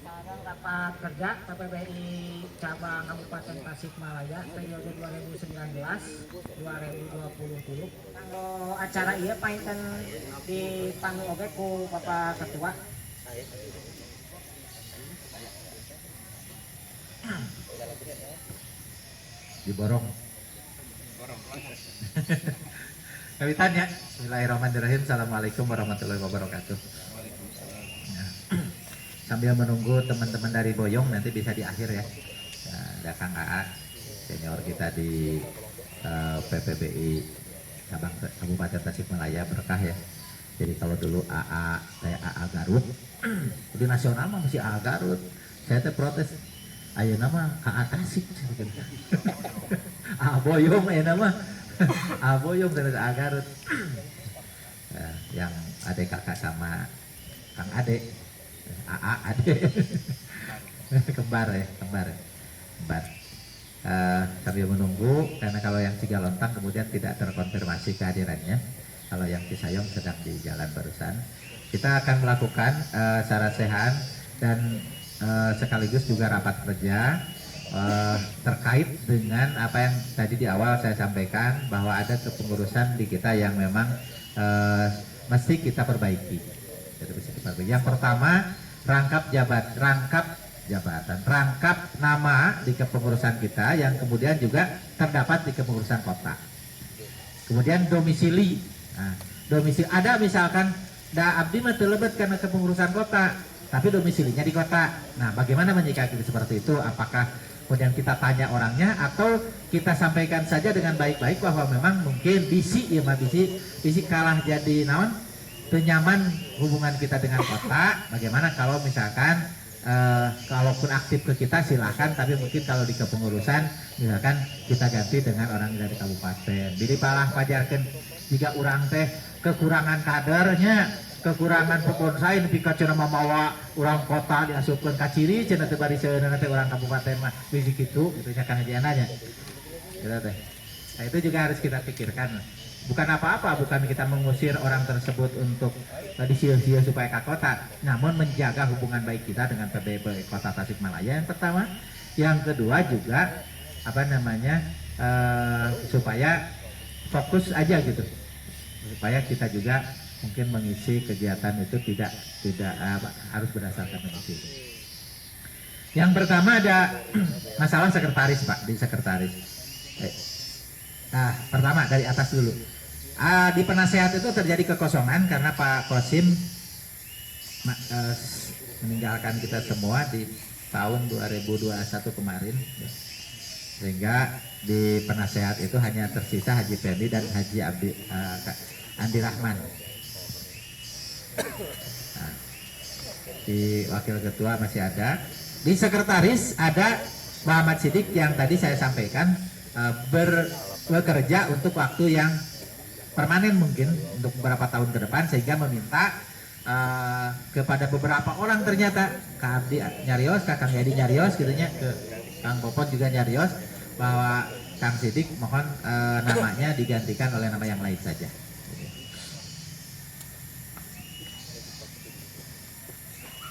S1: Sekarang rapat kerja PPBI Cabang Kabupaten Tasikmalaya periode 2019-2020. Kanggo acara ieu panginten dipanggil oge ku Bapak Ketua.
S3: Diborong. Kawitan ya. Bismillahirrahmanirrahim. Assalamualaikum warahmatullahi wabarakatuh. Nah, sambil menunggu teman-teman dari Boyong nanti bisa di akhir ya. Nah, ada Kang AA senior kita di PPBI cabang Kabupaten Tasikmalaya berkah ya. Jadi kalau dulu AA saya AA Garut, di nasional mah masih AA Garut. Saya teh protes, ayeuna mah AA Tasik. AA Boyong ayeuna mah AA Boyong dan AA Garut. Ya, yang adik kakak sama Kang Ade, AA Ade, kembar ya, kembar. Sambil menunggu karena kalau yang Cigalontang kemudian tidak terkonfirmasi kehadirannya, kalau yang Cisayong sedang di jalan barusan, kita akan melakukan sarasehan dan sekaligus juga rapat kerja terkait dengan apa yang tadi di awal saya sampaikan bahwa ada kepengurusan di kita yang memang mesti kita perbaiki. Yang pertama rangkap nama di kepengurusan kita yang kemudian juga terdapat di kepengurusan kota. Kemudian domisili. Nah, domisili ada misalkan da abdi mah teu lebet karena kepengurusan kota, tapi domisilinya di kota. Nah, bagaimana menyikapi seperti itu? Apakah kemudian kita tanya orangnya atau kita sampaikan saja dengan baik-baik bahwa memang mungkin bisi kalah jadi naon teu nyaman hubungan kita dengan kota. Bagaimana kalau misalkan kalaupun aktif ke kita silahkan, tapi mungkin kalau di kepengurusan misalkan kita ganti dengan orang dari kabupaten. Jadi palah pajarkan jika orang teh kekurangan kadernya, kekurangan pekonsai nepi ka cenah mamawa urang kota diasupkeun ka ciri cenah teh bari seueuna teh urang kabupaten mah bisi kitu gitu nya Kang Haji Ananya. Gitu teh. Nah, itu juga harus kita pikirkan. Bukan apa-apa, bukan kita mengusir orang tersebut untuk disia-sia supaya ke kota, namun menjaga hubungan baik kita dengan PBB Kota Tasikmalaya yang pertama. Yang kedua juga supaya fokus aja gitu, supaya kita juga mungkin mengisi kegiatan itu tidak harus berdasarkan domisili. Yang pertama ada masalah sekretaris Pak, di sekretaris. Nah, pertama dari atas dulu. Di penasehat itu terjadi kekosongan karena Pak Kosim meninggalkan kita semua di tahun 2021 kemarin, sehingga di penasehat itu hanya tersisa Haji Fendi dan Haji Andi Rahman. Nah, di wakil ketua masih ada. Di sekretaris ada Muhammad Sidik yang tadi saya sampaikan bekerja untuk waktu yang permanen mungkin untuk beberapa tahun ke depan, sehingga meminta kepada beberapa orang ternyata Kak Abdi nyarios, Kang Yadi nyarios gitunya, ke Kang Popon juga nyarios bahwa Kang Sidik mohon namanya digantikan oleh nama yang lain saja.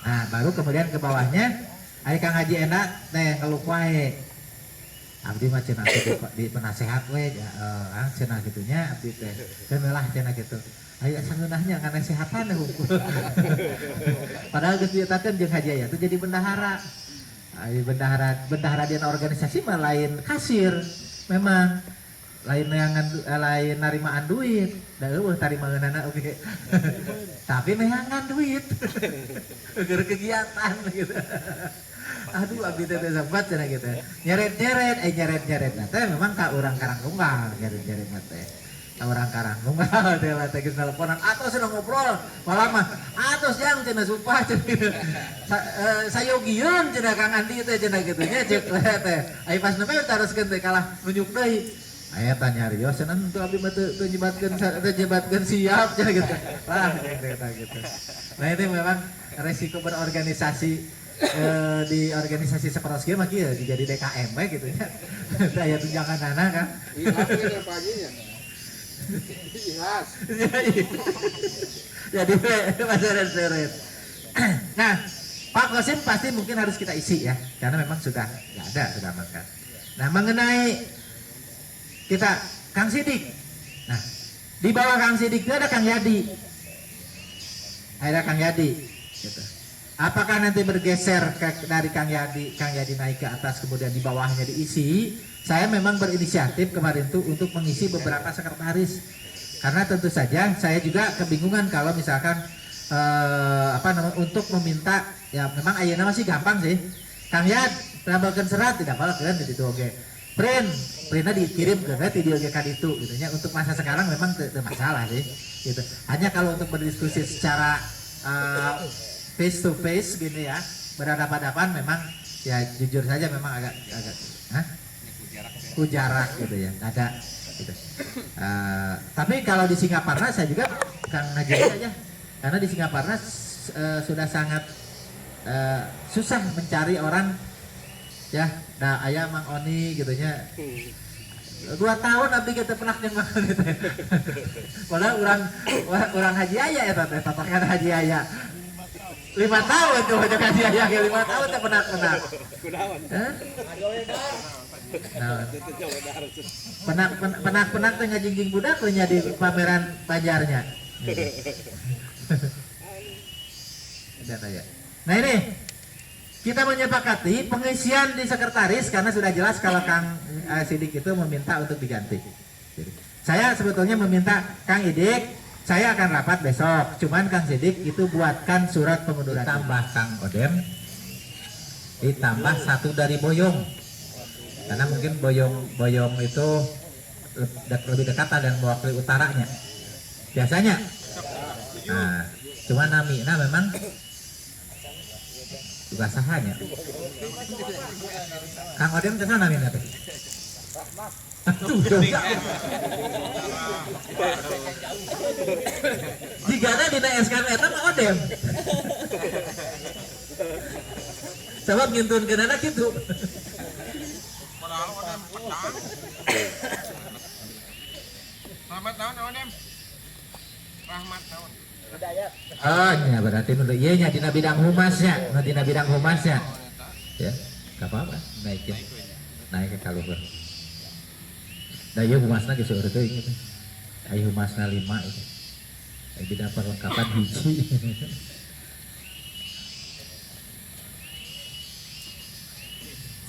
S3: Nah, baru kemudian ke bawahnya ari Kang Haji Enak teh ngeluh wae. Abdi mah cenah di penasehat we cenah gitunya abdi teh keulah cenah gitu. Aya sangeunahnya kana sehatan hukum. Padahal geus dietakeun jeung Haji aya teh jadi bendahara. Ai bendahara di organisasi mah lain kasir. Memang lain lain narimaan duit. Da eueuh tarimaeunana oge. Tapi neangan duit. Keur kegiatan gitu. Aduh abdi teh sempat cenah gitu. Nyeret. Nah, teh memang ka urang Karangtunggal nyeret teh. Ka urang Karangtunggal teh teh geus teleponan atos cenah ngobrol. Malah mah atos jang cenah supah cenah. Sayogieun cenah Kang Andi teh cenah kitu nya ceuk teh. Ai pas nepi taroskeun teh kalah nunjuk deui. Aya tanya Rios cenah untuk abdi mah teu nyebatkeun siap cenah gitu. Lah gitu. Nah, ini memang resiko berorganisasi di organisasi seperti mah kieu jadi DKM we gitu nya. Aya tunjangan anak kan.
S5: Iya, paginya.
S3: Jadi seret. Nah, Pak Kosim pasti mungkin harus kita isi ya, karena memang sudah makan. Nah, mengenai kita Kang Sidik. Nah, di bawah Kang Sidik itu ada Kang Yadi. Ada Kang Yadi gitu. Apakah nanti bergeser dari Kang Yadi naik ke atas kemudian di bawahnya diisi saya memang berinisiatif kemarin tuh untuk mengisi beberapa sekretaris, karena tentu saja saya juga kebingungan kalau misalkan untuk meminta, ya memang ayeuna masih gampang sih. Kang Yad, nambahkan serat tidak apa kan gitu oke. Printnya dikirim ke video oke kan itu gitu nya. Untuk masa sekarang memang tidak masalah sih gitu. Hanya kalau untuk berdiskusi secara face to face gini ya, berhadapan-hadapan memang ya jujur saja memang agak jarak gitu ya, ada gitu. Tapi kalau di Singaparna saya juga Kang Haji aja, karena di Singaparna sudah sangat susah mencari orang ya. Nah ayah Mang Oni gitunya 2 tahun nanti kita pernah nyemak gitu. Padahal orang Haji Ayah ya tatakan Haji Ayah 5 tahun tuh Haji Ayah 5 tahun tuh pernah penak teh ngajingjing budak nya di pameran Banjarnya. Nah ini kita menyepakati pengisian di sekretaris karena sudah jelas kalau Kang Sidik itu meminta untuk diganti. Jadi, saya sebetulnya meminta Kang Idik, saya akan rapat besok. Cuman Kang Sidik itu buatkan surat pengunduran. Ditambah Kang Odem, ditambah 1 dari Boyong. Karena mungkin Boyong itu lebih dekat dan mewakili utaranya. Biasanya. Nah, cuma Namina memang juga sahanya. Kang Odem kesana Namina tuh. Jika ada di SKM eta mah Odem. Sabab ngintun kenana gitu.
S5: Rahmat tahun Odem. Rahmat tahun.
S3: Oh, ya berarti menurut iya nya dina bidang humasnya, dina bidang humasnya. Ya, enggak apa-apa, naik ke kaluhur. Da ieu humasna geus seueur teuing gitu. Aya humasna 5 itu. Aya bidang perlengkapan hiji.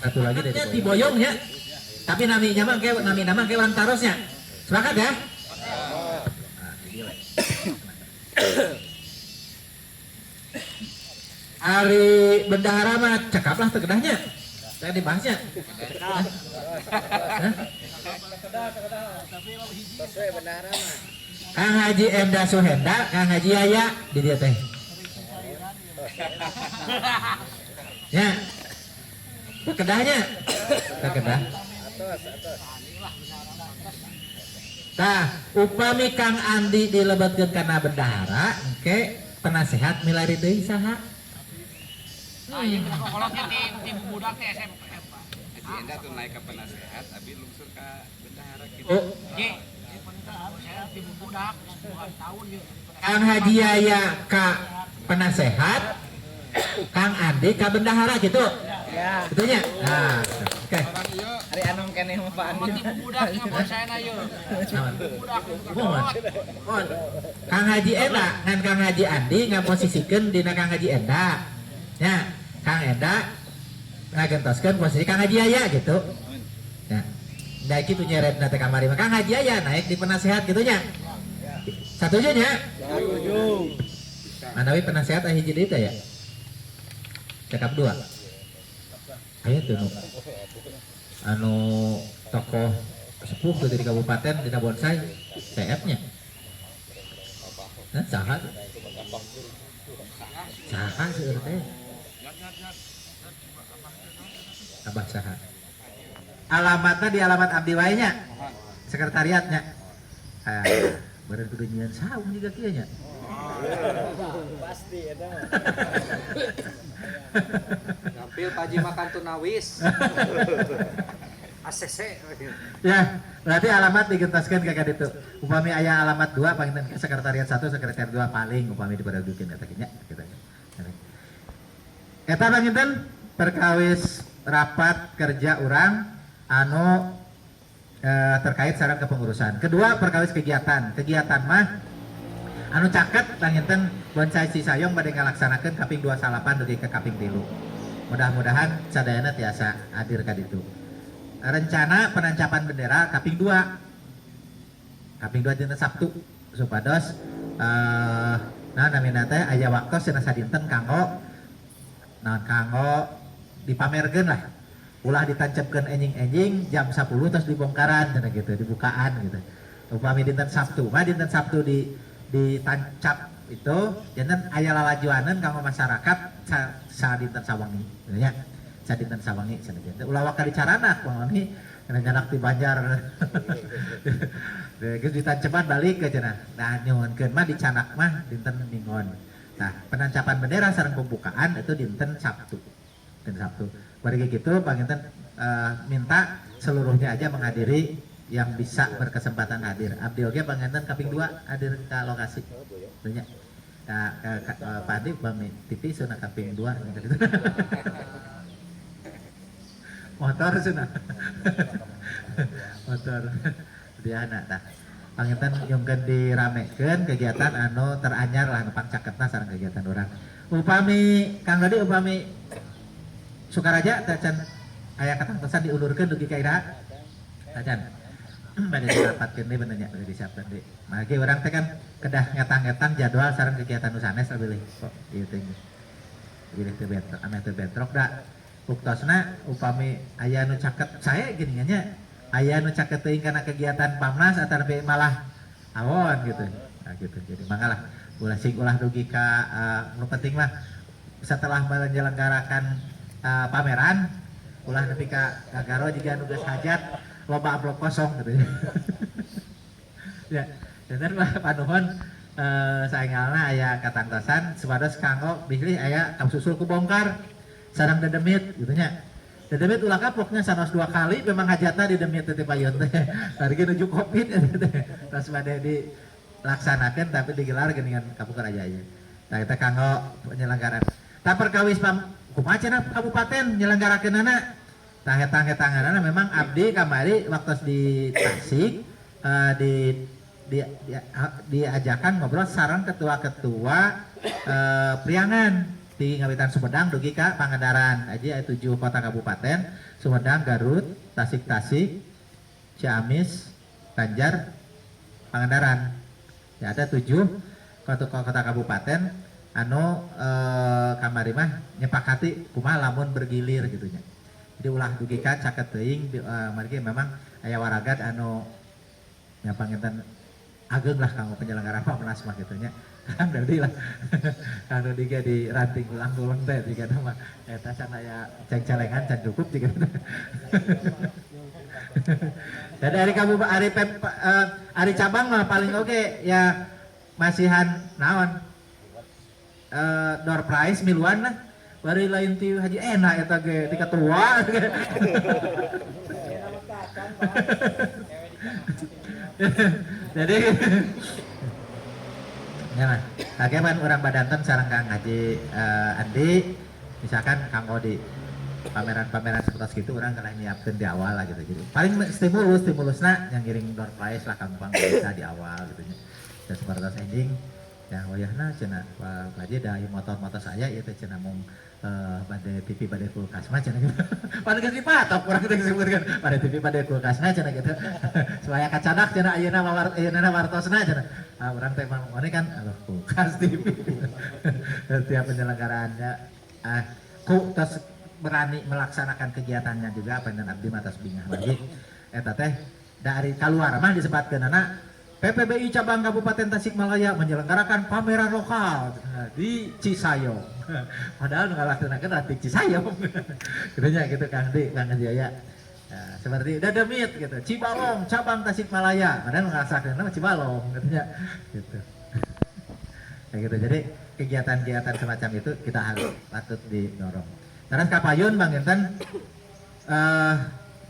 S3: Satu lagi dari di Boyongnya. Tapi nami mah ke orang Tarosnya. Sepakat ya? Ari bendahara mah cekaplah terkedahnya. Saya dibahasnya. Kang Haji Enda Suhenda, Kang Haji Yaya di dia teh. Ya. Terkedahnya. Terkedah. Nah, upami Kang Andi dilebatkeun kana bendahara, engke penasehat milari deui saha?
S5: Ayo kita kolotnya di budak teh SMP. Haji Enda tuh naik ke penasehat, tapi lungsur ke bendahara gitu.
S3: Oh.
S5: Saya di budak 10 tahun gitu.
S3: Kang Haji Yaya ka penasehat, Kang Andi ka bendahara gitu. Ya. Betulnya? Nah, oke.
S6: Hari anu keneh mah Pak Andi.
S5: Budak ngapa saya na yeuh. Budak
S3: Mohon. Kang Haji Enda ngan Kang Haji Andi ngaposisikeun dina Kang Haji Enda. Ya, Kang Enda ngagentoskeun posisi Kang Haji Yaya gitu. Nah, da kitu nyeretna teh kamari mah Kang Haji Yaya naik di penasehat gitu nya. Satunya nya. Setuju. Manawi penasehat hiji deui teh ya. Cekap 2. Ayo tuh anu tokoh sepuh tuh dari kabupaten dina bonsai CF-nya. Nah, saha seueur teh. Abah saha. Alamatnya di alamat abdi wae nya. Sekretariatnya. Beureun kudu nyieun saung juga kieu nya.
S6: Pasti eta.
S1: Gampil paji makan tunawis. ACC.
S3: Ya, berarti alamat digentaskeun ka ditu. Upami aya alamat 2 panginten sekretariat 1, sekretariat 2 paling upami dipadudukeun eta nya gitu. Eta panginten perkawis rapat kerja urang anu terkait sareng kepengurusan. Kedua perkawis kegiatan. Kegiatan mah anu caket panginten bonsai Cisayong bade ngalaksanakeun kaping 28 dugi ke kaping 3. Mudah-mudahan sadayana tiasa hadir ka ditu. rencana penancapan bendera kaping 2 dinten Sabtu supados nah namina teh aya waktu cenah sadinten kanggo dipamerkeun lah ulah ditancepkeun enjing-enjing jam 10 terus dibongkaran cenah gitu dibukaan gitu upami dinten Sabtu ditancap itu jangan aya lalajuaneun kanggo masyarakat sadinten sawangi nya sadinten sawangi cenah gitu ulah waka dicaranak pangoni nyanak di Banjar geus ditancepan balik ke cenah nah nyuhunkeun mah dicanak mah dinten Minggon nah penancapan bendera sareng pembukaan itu dinten Sabtu bari gitu panginten minta seluruhnya aja menghadiri yang bisa berkesempatan hadir abdi oge panginten kaping 2 hadir ke lokasi nya Pak Adi bami TV sunah kaping 2 gitu motor sunah motor dia anak tah panginten nyungkeun diramekeun kegiatan anu teranyar lah nepang caketna sareng kegiatan urang upami Kang Dodi upami Sukaraja tacan aya katangtosan diulurkeun dugi ka iraha tacan bade dirapatkeun deui bener nya bade disiapkeun deui mangke urang teh kan kedah ngetang-ngetang jadwal sareng kegiatan nu sanes bilih kok ieu teh bilih teu bentrok ame teu bentrok da buktosna upami aya nu caket saya gini nya aya nu caket teuing kana kegiatan Pamnas atawa malah awon gitu nah gitu jadi mangalah ulah dugi ka nu penting mah setelah menyelenggarakan pameran ulah nepi ka garo juga nugas hajat loba amplop kosong gitu ya dan panuhun saengalna aya katangtosan supados kanggo bihli aya susul ku bongkar sareng dedemit gitu nya dedemit ulah kapoknya sanos 2 kali memang hajatna di demit teh payun teh bari nuju Covid terus bade dilaksanakeun tapi digelar geuningan kapuk raja ieu nah eta kanggo penyelenggaraan tah perkawis kumaha cenah kabupaten nyelenggarakeunana tah hetang-hetanganana memang abdi kamari waktu di Tasik diajakan ngobrol sareng ketua-ketua priangan di Ngawitan Sumedang dugi ka Pangandaran aja 7 kota kabupaten Sumedang, Garut, Tasik, Ciamis, Banjar, Pangandaran ya ada 7 kota kabupaten anu kamari mah nyepakati kumaha lamun bergilir gitu nya jadi ulah dugi ka caket teuing margi memang aya waragat anu nya panginten ageng lah kanggo penyelenggara Pamnas mah gitu nya kan dari lah anu diga di ranting ulang teh diga mah eta can aya ceng-celengan can cukup diga jadi hari cabang mah paling oke ya masihan naon door prize miluan lah bari lain ti haji enak eta ge ti ketua jadi ya mah kageman urang badanten sareng Kang Haji Andi misalkan kanggo di pameran-pameran seperti itu orang kena nyiapkeun di awal lah gitu jadi paling stimulusna yang ngiring door prize lah gampang bisa di awal gitu nya dan seperti ending ya wayahna cenah Pak Haji da motor saya ieu teh cenah mung bade TV bade kulkas mah cenah gitu. Paling geus dipatok urang teh disebutkeun bade TV bade kulkasna cenah gitu. Supaya kacadak cenah ayeuna wartosna cenah. Urang teh mah ngene kan kulkas TV. Setiap penyelenggaraannya ku tos berani melaksanakan kegiatannya juga panjenengan abdi mah tos bingah lagi. Eta teh dari keluar mah disebutkeunana PPBI Cabang Kabupaten Tasikmalaya menyelenggarakan pameran lokal di Cisayong. Padahal ngalaksanakeun ranting Cisayong. Kieunya gitu Kang Jaya. Nah, seperti Dademit gitu. Cibalong Cabang Tasikmalaya. Padahal ngalaksanakeun nama Cibalong katanya gitu. Ya gitu. Jadi kegiatan-kegiatan semacam itu kita harus patut didorong. Terus kapayun Bang Inten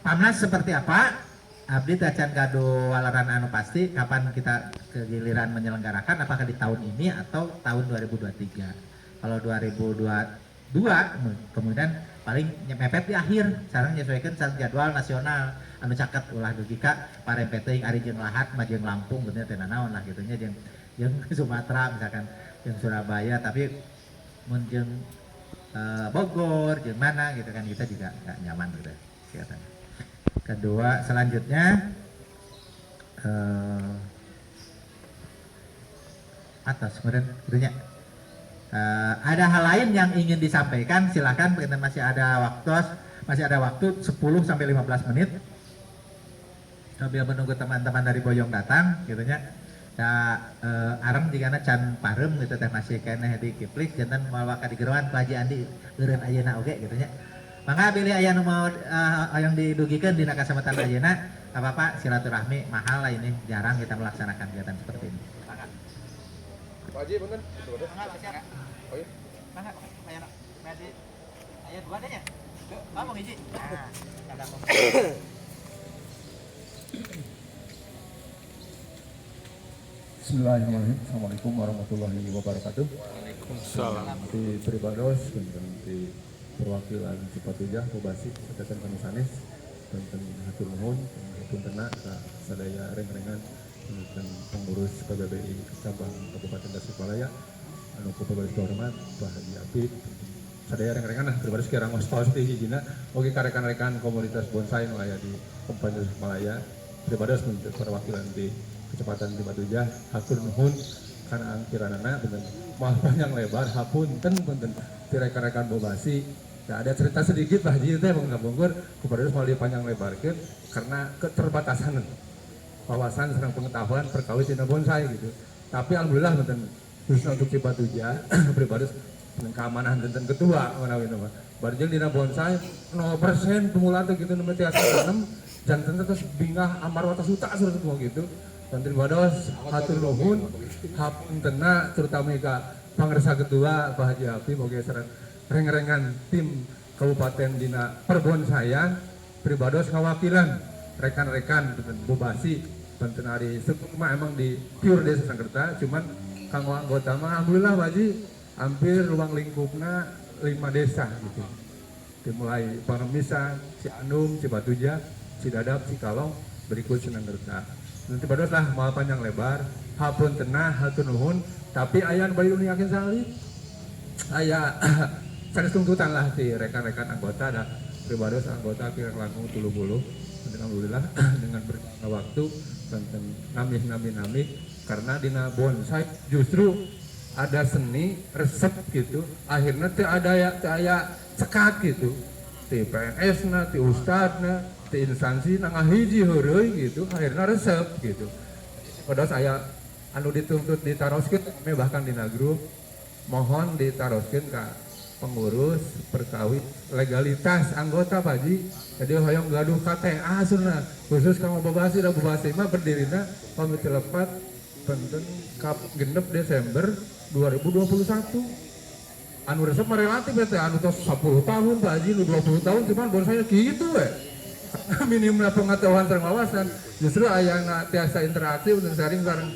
S3: Pamnas seperti apa? Abdi tacan gaduh walaran anu pasti kapan kita kegiliran menyelenggarakan apakah di tahun ini atau tahun 2023. Kalau 2022 kemudian paling mepet di akhir sareng nyesuaikeun sareng jadwal nasional anu caket ulah dugi ka parempet ari jeung Lahat mah jeung Lampung bener teh naon lah kitu nya jeung Sumatera misalkan jeung Surabaya tapi mun jeung Bogor jeung mana gitu kan kita juga enggak nyaman gitu kegiatan. Kedua, selanjutnya atas kemudian berikutnya. Ada hal lain yang ingin disampaikan, silakan. Kita masih ada waktu 10 sampai 15 menit sambil menunggu teman-teman dari Boyong datang gitu nya. Arem jika can parem gitu teh masih keneh di Kiplik jantan mawa ka digeroan Pak Haji Andi eureun ayeuna oge gitu nya. Mangga pilih aya nu mau yang didugikeun dina kasametan ayeuna apa-apa silaturahmi mahal lah ini jarang kita melaksanakan kegiatan seperti ini.
S4: Pak Haji, bener? Oh iya?
S1: Mangga aya dua deh nya. Mau hiji. Nah, ada
S7: Bismillahirrahmanirrahim. Assalamualaikum warahmatullahi wabarakatuh.
S4: Waalaikumsalam.
S7: Di Peribados, di perwakilan Cipatujah, Bobasi, Keteten Kanisanis, dan hatur nuhun, puntenna ka sadaya reng-rengan dan pengurus PBBI cabang Kabupaten Tasikmalaya, anu Bapak hormat Pak Haji Apip, sadaya reng-rengan lah Peribados kira ngostos teh hijina, oge ka rekan-rekan komunitas bonsai nu aya di Kabupaten Tasikmalaya, Peribados untuk perwakilan di Kecepatan di Batujah, hatur nuhun karena angkiranana dengan maaf panjang lebar, hapunten punten ti rekan-rekan Bobasi. Ya, ada cerita sedikit Pak Haji teh Bungkur kepada mau panjang lebarkeun karena keterbatasan wawasan serta pengetahuan perkawis dina bonsai gitu. Tapi alhamdulillah punten khususnya untuk Cibatujah pribadi dengan keamanan tenten ketua menawi nama. Barjeng dina bonsai 0% pemula teh gitu nembe tiasa tanam janten terus bingah amar watas uta surut semua gitu. Santri Bados hatur nuhun hapuntenna terutama ka pangresa ketua Pak Haji Apip oge sareng reng-rengan tim kabupaten dina perbonsayan Peribados ngawakilan rekan-rekan Bobasi banten ari mah emang di pure desa Sangkerta cuman kanggo anggota mah alhamdulillah Pak Haji hampir ruang lingkupna 5 desa gitu. Dimulai Panemisan, Cianum, Cibatujah, Cidadap, Cikalong, berikut Sangkerta. Nanti Bados lah mau panjang lebar, hapun tenah, hatur nuhun, tapi ayah bayi uni yakin salib, ayah sanes tuntutan lah si rekan-rekan anggota ada Peribados anggota kira langkung 30, alhamdulillah dengan berjalannya waktu tentang nami karena dina bonsai justru ada seni resep gitu, akhirnya teu ada cekat gitu, ti PNS na, ti ustad na, di instansi nang hiji heureuy gitu akhirnya resep gitu. Padahal saya anu dituntut ditaroskeun bahkan dina grup mohon ditaroskeun ka pengurus perkawis legalitas anggota Pak Haji. Jadi hoyong gaduh KTA sunna khusus kanggo Bobasi da Bobasi mah berdirina pamit lepat penten kap genep Desember 2021. Anu resep mah relatif teh anu tos 10 tahun Pak Haji nu 20 tahun cuman bonsai gitu we. Minimnya pengetahuan dan wawasan justru ayana tiasa interaksi untuk sharing bareng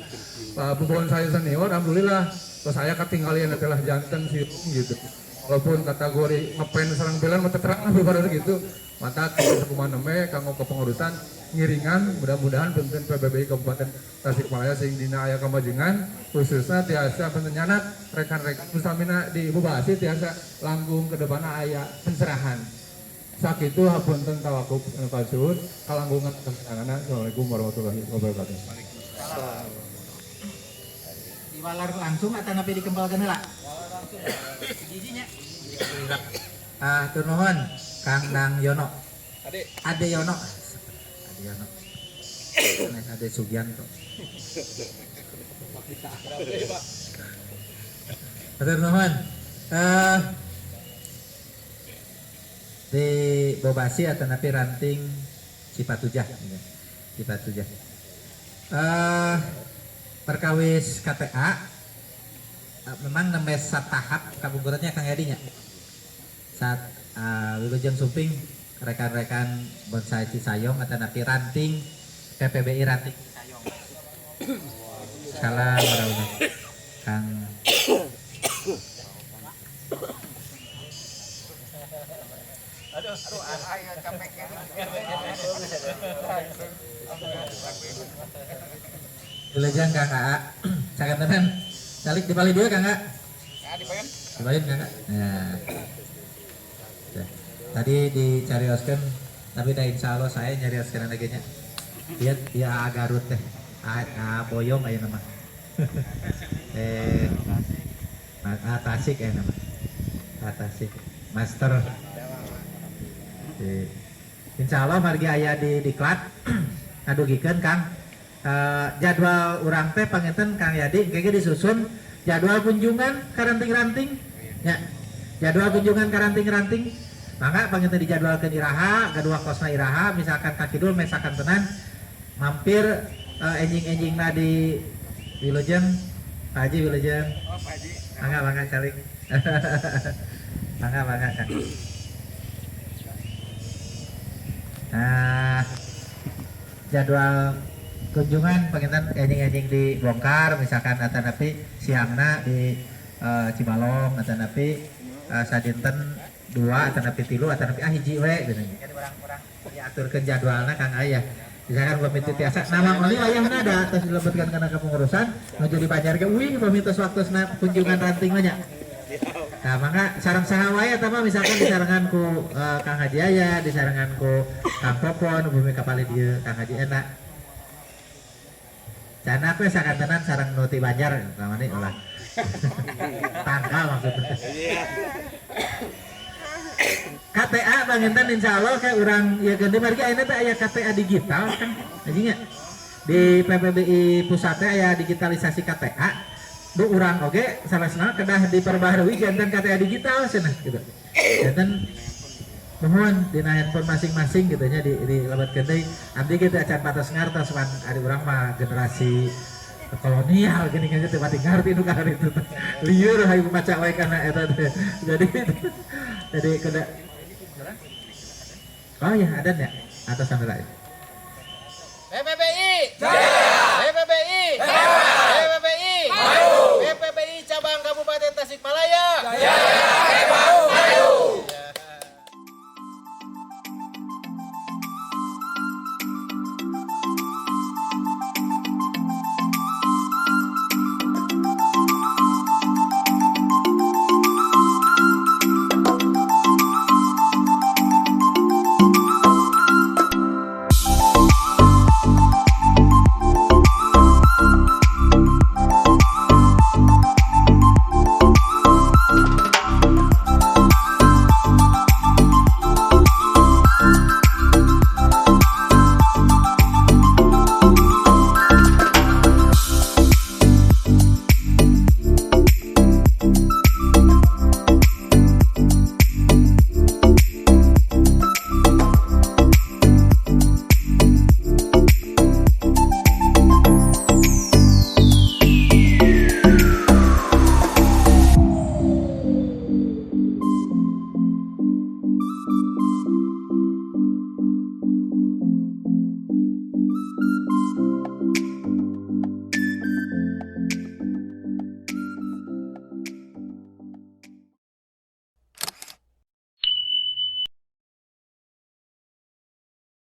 S7: bonsai senior alhamdulillah terus saya ketinggalan adalah jantan sih gitu walaupun kategori ngepen serang belan mata terang beberapa gitu mata kekuman neme kanggo kepengurusan ngiringan mudah-mudahan pemimpin PBBI Kabupaten Tasikmalaya sehingga dina aya kemajengan khususnya tiasa penyanat rekan-rekan usamina di Bobasi tiasa langgung ke depan aya pencerahan sakitu hapunten tawakuf kasuhun kalanggungan kesenangan. Assalamualaikum warahmatullahi wabarakatuh.
S1: Diwalar langsung atau napi dikempalkeun heula? Giginya.
S3: Hatur nuhun Kang Nang Yono.
S4: Ade
S3: Yono. Ade Sugianto. Hatur nuhun. Di Bobasi atau napi ranting Cipatujah. Perkawis KTA memang nembe satahap kabungkurannya Kang Edinya. Saat wilujeng suping rekan-rekan bonsai Cisayong atau napi ranting PPBI ranting Cisayong. Skala marawna Kang Wilujeng Kang AA. Sakantenan calik di Bali 2 Kang AA. Dibayun Kang AA. Nah. Tadi dicarioskeun Tapi dah insya Allah saya nyari sekarang lagi nya. Dia Garut teh. Boyong aja nama. Tasik ya nama. Tasik. Master. Insya Allah margi aya di diklat. Ngadugikeun Kang. Jadwal urang teh panginten Kang Yadi kayaknya disusun jadwal kunjungan karanting-ranting ya. Jadwal kunjungan karanting-ranting mangga panginten dijadwalkeun iraha gadua kosna iraha misalkan ka kidul mesakan tenan mampir enjing-enjingna di Wilujeng Pak Haji Wilujeng mangga calik mangga Kang. Nah jadwal kunjungan penginten enjing-enjing dibongkar misalkan atanapi siangna di Cibalong atanapi sadinten 2 atanapi 3 atanapi hiji we gitu. Jadi orang-orang diaturkeun jadwalna Kang Ayah. Misalkan pamit tiasa nama oli ayahna da tos dilebetkeun kana kepengurusan nuju di Banjar ge uing pamitos waktuna kunjungan ranting nya. Nah, maka sareng saha wae eta mah misalkan disarengan ku Kang Haji Aya, disarengan ku Kang Popon, bumi kapali dieu Kang Haji Ena. Cana aku sakantenan sareng nuti Banjar kamani ulah. Tanggal maksudnya. KTA panginten insyaallah kayak urang ya gede margi ayeuna teh aya KTA digital kan. Anjingnya di PPBI pusat teh aya digitalisasi KTA. Du urang oge salasna kedah diperbaharui janten KTA digital cenah gitu. Janten mohon dina handphone masing-masing gitu nya di lebatkeun deui. Abdi ge teh acan patos ngartos pan ari urang mah generasi kolonial gini kan teh pati ngarti nu ka itu. Lieur hayang maca wae kana eta teh. Jadi kada oh ya ada ya atas sampai lain.
S6: PPBI Jaya! PPBI Jaya!